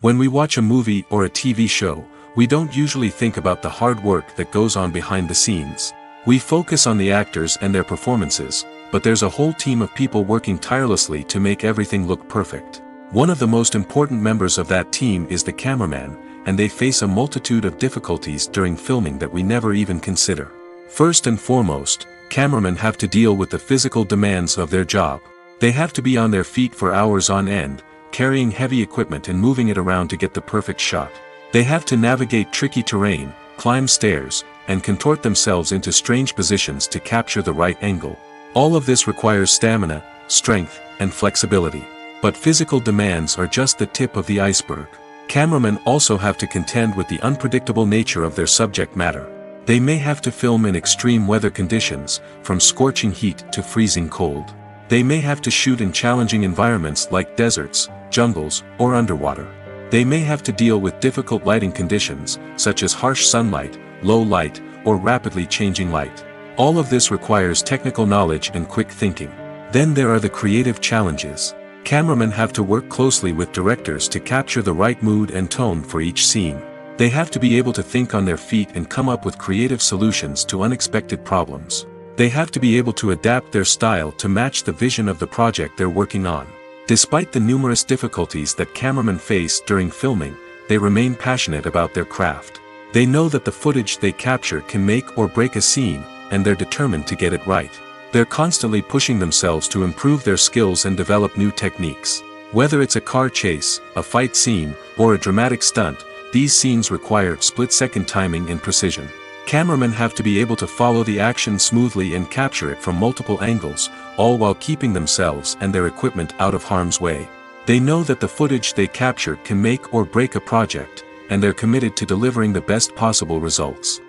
When we watch a movie or a TV show, we don't usually think about the hard work that goes on behind the scenes. We focus on the actors and their performances, but there's a whole team of people working tirelessly to make everything look perfect. One of the most important members of that team is the cameraman, and they face a multitude of difficulties during filming that we never even consider. First and foremost, cameramen have to deal with the physical demands of their job. They have to be on their feet for hours on end, carrying heavy equipment and moving it around to get the perfect shot. They have to navigate tricky terrain, climb stairs, and contort themselves into strange positions to capture the right angle. All of this requires stamina, strength, and flexibility. But physical demands are just the tip of the iceberg. Cameramen also have to contend with the unpredictable nature of their subject matter. They may have to film in extreme weather conditions, from scorching heat to freezing cold. They may have to shoot in challenging environments like deserts, jungles, or underwater. They may have to deal with difficult lighting conditions, such as harsh sunlight, low light, or rapidly changing light. All of this requires technical knowledge and quick thinking. Then there are the creative challenges. Cameramen have to work closely with directors to capture the right mood and tone for each scene. They have to be able to think on their feet and come up with creative solutions to unexpected problems. They have to be able to adapt their style to match the vision of the project they're working on. Despite the numerous difficulties that cameramen face during filming, they remain passionate about their craft. They know that the footage they capture can make or break a scene, and they're determined to get it right. They're constantly pushing themselves to improve their skills and develop new techniques. Whether it's a car chase, a fight scene, or a dramatic stunt, these scenes require split-second timing and precision. Cameramen have to be able to follow the action smoothly and capture it from multiple angles, all while keeping themselves and their equipment out of harm's way. They know that the footage they capture can make or break a project, and they're committed to delivering the best possible results.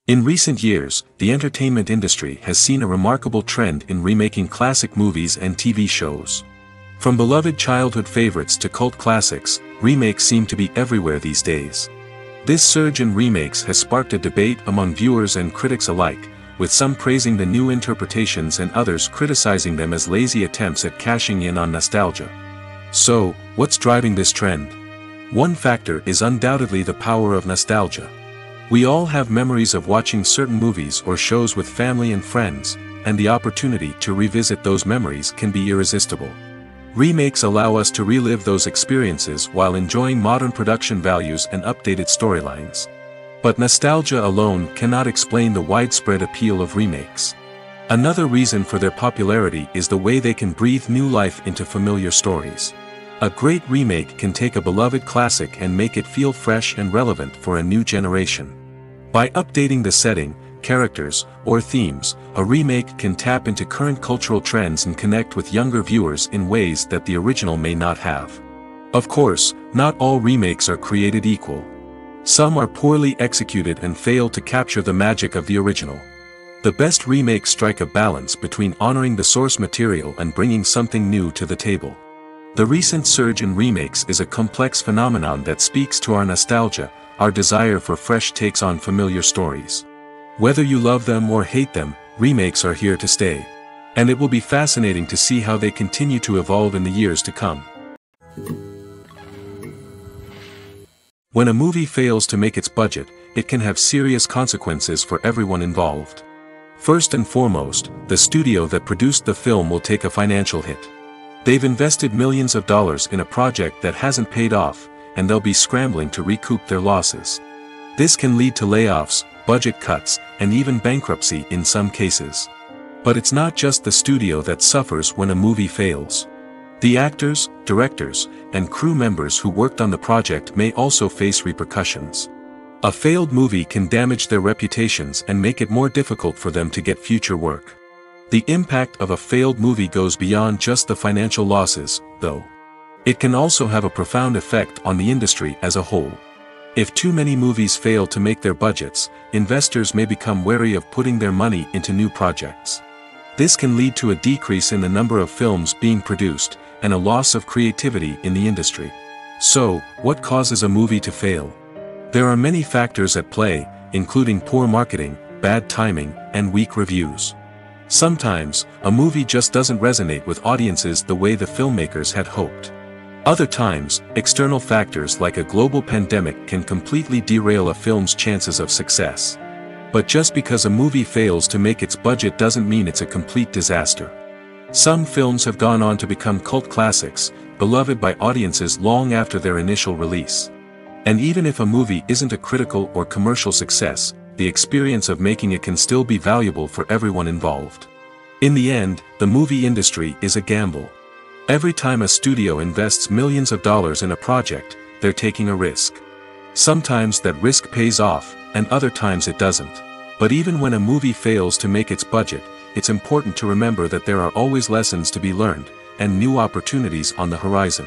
In recent years, the entertainment industry has seen a remarkable trend in remaking classic movies and TV shows. From beloved childhood favorites to cult classics, remakes seem to be everywhere these days. This surge in remakes has sparked a debate among viewers and critics alike, with some praising the new interpretations and others criticizing them as lazy attempts at cashing in on nostalgia. So, what's driving this trend? One factor is undoubtedly the power of nostalgia. We all have memories of watching certain movies or shows with family and friends, and the opportunity to revisit those memories can be irresistible. Remakes allow us to relive those experiences while enjoying modern production values and updated storylines. But nostalgia alone cannot explain the widespread appeal of remakes. Another reason for their popularity is the way they can breathe new life into familiar stories. A great remake can take a beloved classic and make it feel fresh and relevant for a new generation. By updating the setting, characters, or themes, a remake can tap into current cultural trends and connect with younger viewers in ways that the original may not have. Of course, not all remakes are created equal. Some are poorly executed and fail to capture the magic of the original. The best remakes strike a balance between honoring the source material and bringing something new to the table. The recent surge in remakes is a complex phenomenon that speaks to our nostalgia, our desire for fresh takes on familiar stories. Whether you love them or hate them, remakes are here to stay. And it will be fascinating to see how they continue to evolve in the years to come. When a movie fails to make its budget, it can have serious consequences for everyone involved. First and foremost, the studio that produced the film will take a financial hit. They've invested millions of dollars in a project that hasn't paid off, and they'll be scrambling to recoup their losses. This can lead to layoffs, budget cuts, and even bankruptcy in some cases. But it's not just the studio that suffers when a movie fails. The actors, directors, and crew members who worked on the project may also face repercussions. A failed movie can damage their reputations and make it more difficult for them to get future work. The impact of a failed movie goes beyond just the financial losses, though. It can also have a profound effect on the industry as a whole. If too many movies fail to make their budgets, investors may become wary of putting their money into new projects. This can lead to a decrease in the number of films being produced, and a loss of creativity in the industry. So, what causes a movie to fail? There are many factors at play, including poor marketing, bad timing, and weak reviews. Sometimes, a movie just doesn't resonate with audiences the way the filmmakers had hoped. Other times, external factors like a global pandemic can completely derail a film's chances of success. But just because a movie fails to make its budget doesn't mean it's a complete disaster. Some films have gone on to become cult classics, beloved by audiences long after their initial release. And even if a movie isn't a critical or commercial success, the experience of making it can still be valuable for everyone involved. In the end, the movie industry is a gamble. Every time a studio invests millions of dollars in a project, they're taking a risk. Sometimes that risk pays off, and other times it doesn't. But even when a movie fails to make its budget, it's important to remember that there are always lessons to be learned, and new opportunities on the horizon.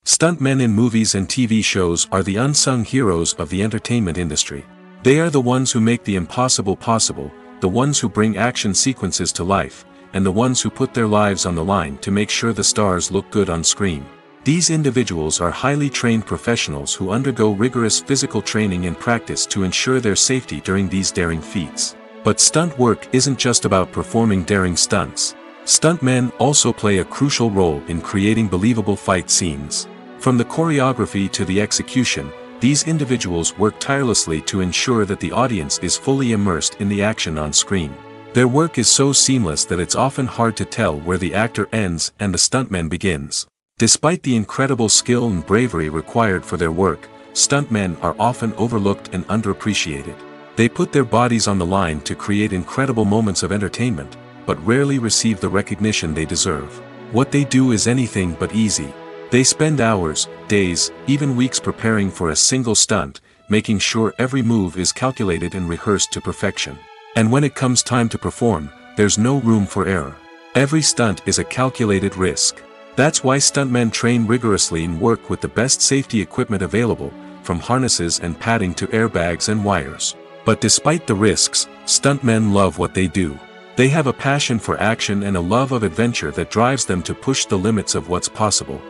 Stuntmen in movies and TV shows are the unsung heroes of the entertainment industry. They are the ones who make the impossible possible, the ones who bring action sequences to life, and the ones who put their lives on the line to make sure the stars look good on screen. These individuals are highly trained professionals who undergo rigorous physical training and practice to ensure their safety during these daring feats. But stunt work isn't just about performing daring stunts. Stuntmen also play a crucial role in creating believable fight scenes. From the choreography to the execution, These individuals work tirelessly to ensure that the audience is fully immersed in the action on screen. Their work is so seamless that it's often hard to tell where the actor ends and the stuntman begins. Despite the incredible skill and bravery required for their work, stuntmen are often overlooked and underappreciated. They put their bodies on the line to create incredible moments of entertainment, but rarely receive the recognition they deserve. What they do is anything but easy. They spend hours, days, even weeks preparing for a single stunt, making sure every move is calculated and rehearsed to perfection. And when it comes time to perform, there's no room for error. Every stunt is a calculated risk. That's why stuntmen train rigorously and work with the best safety equipment available, from harnesses and padding to airbags and wires. But despite the risks, stuntmen love what they do. They have a passion for action and a love of adventure that drives them to push the limits of what's possible.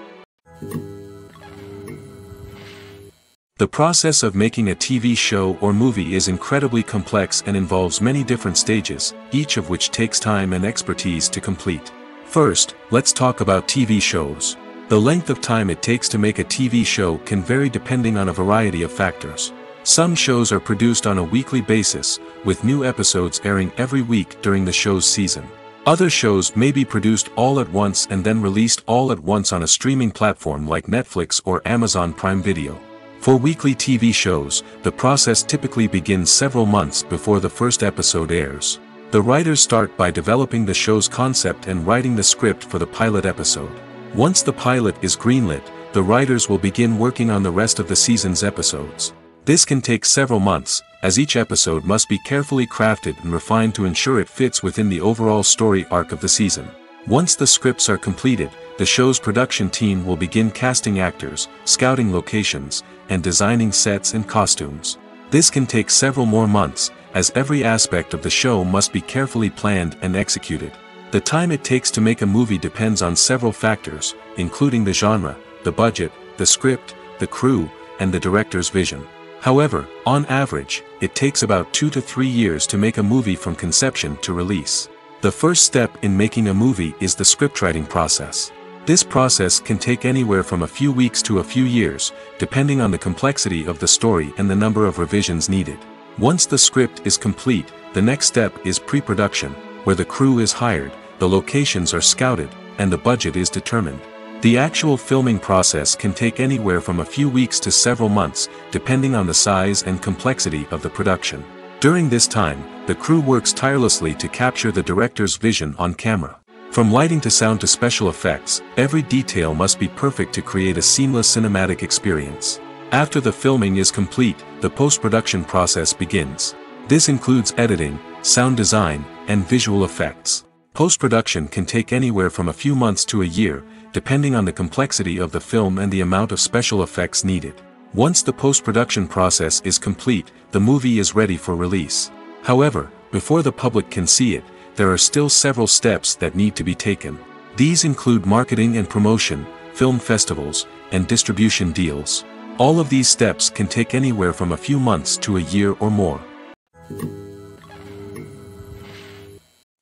The process of making a TV show or movie is incredibly complex and involves many different stages, each of which takes time and expertise to complete. First, let's talk about TV shows. The length of time it takes to make a TV show can vary depending on a variety of factors. Some shows are produced on a weekly basis, with new episodes airing every week during the show's season. Other shows may be produced all at once and then released all at once on a streaming platform like Netflix or Amazon Prime Video. For weekly TV shows, the process typically begins several months before the first episode airs. The writers start by developing the show's concept and writing the script for the pilot episode. Once the pilot is greenlit, the writers will begin working on the rest of the season's episodes. This can take several months, as each episode must be carefully crafted and refined to ensure it fits within the overall story arc of the season. Once the scripts are completed, the show's production team will begin casting actors, scouting locations, and designing sets and costumes. This can take several more months, as every aspect of the show must be carefully planned and executed. The time it takes to make a movie depends on several factors, including the genre, the budget, the script, the crew, and the director's vision. However, on average, it takes about 2 to 3 years to make a movie from conception to release. The first step in making a movie is the scriptwriting process. This process can take anywhere from a few weeks to a few years, depending on the complexity of the story and the number of revisions needed. Once the script is complete, the next step is pre-production, where the crew is hired, the locations are scouted, and the budget is determined. The actual filming process can take anywhere from a few weeks to several months, depending on the size and complexity of the production. During this time, the crew works tirelessly to capture the director's vision on camera. From lighting to sound to special effects, every detail must be perfect to create a seamless cinematic experience. After the filming is complete, the post-production process begins. This includes editing, sound design, and visual effects. Post-production can take anywhere from a few months to a year, depending on the complexity of the film and the amount of special effects needed. Once the post-production process is complete, the movie is ready for release. However, before the public can see it, there are still several steps that need to be taken. These include marketing and promotion, film festivals, and distribution deals. All of these steps can take anywhere from a few months to a year or more.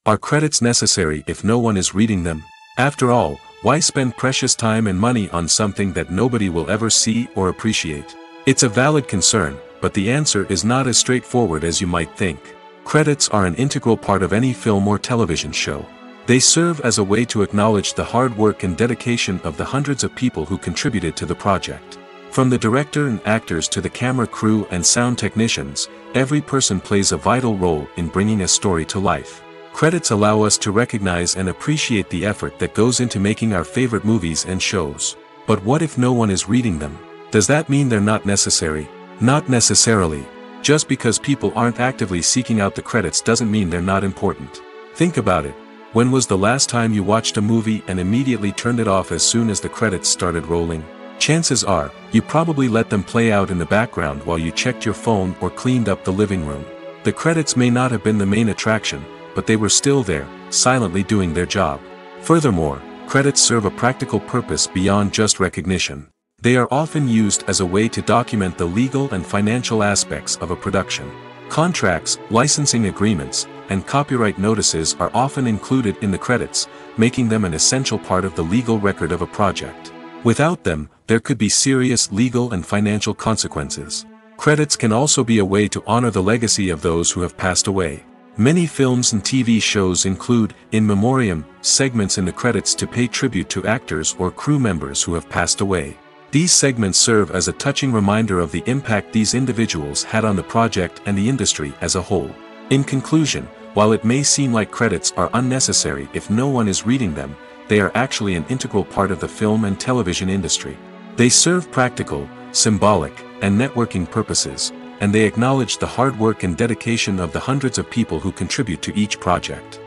Are credits necessary if no one is reading them? After all, why spend precious time and money on something that nobody will ever see or appreciate? It's a valid concern, but the answer is not as straightforward as you might think. Credits are an integral part of any film or television show. They serve as a way to acknowledge the hard work and dedication of the hundreds of people who contributed to the project. From the director and actors to the camera crew and sound technicians, every person plays a vital role in bringing a story to life. Credits allow us to recognize and appreciate the effort that goes into making our favorite movies and shows. But what if no one is reading them? Does that mean they're not necessary? Not necessarily. Just because people aren't actively seeking out the credits doesn't mean they're not important. Think about it. When was the last time you watched a movie and immediately turned it off as soon as the credits started rolling? Chances are, you probably let them play out in the background while you checked your phone or cleaned up the living room. The credits may not have been the main attraction, but they were still there, silently doing their job. Furthermore, credits serve a practical purpose beyond just recognition. They are often used as a way to document the legal and financial aspects of a production. Contracts, licensing agreements, and copyright notices are often included in the credits, making them an essential part of the legal record of a project. Without them, there could be serious legal and financial consequences. Credits can also be a way to honor the legacy of those who have passed away. Many films and TV shows include, in memoriam, segments in the credits to pay tribute to actors or crew members who have passed away. These segments serve as a touching reminder of the impact these individuals had on the project and the industry as a whole. In conclusion, while it may seem like credits are unnecessary if no one is reading them, they are actually an integral part of the film and television industry. They serve practical, symbolic, and networking purposes, and they acknowledge the hard work and dedication of the hundreds of people who contribute to each project.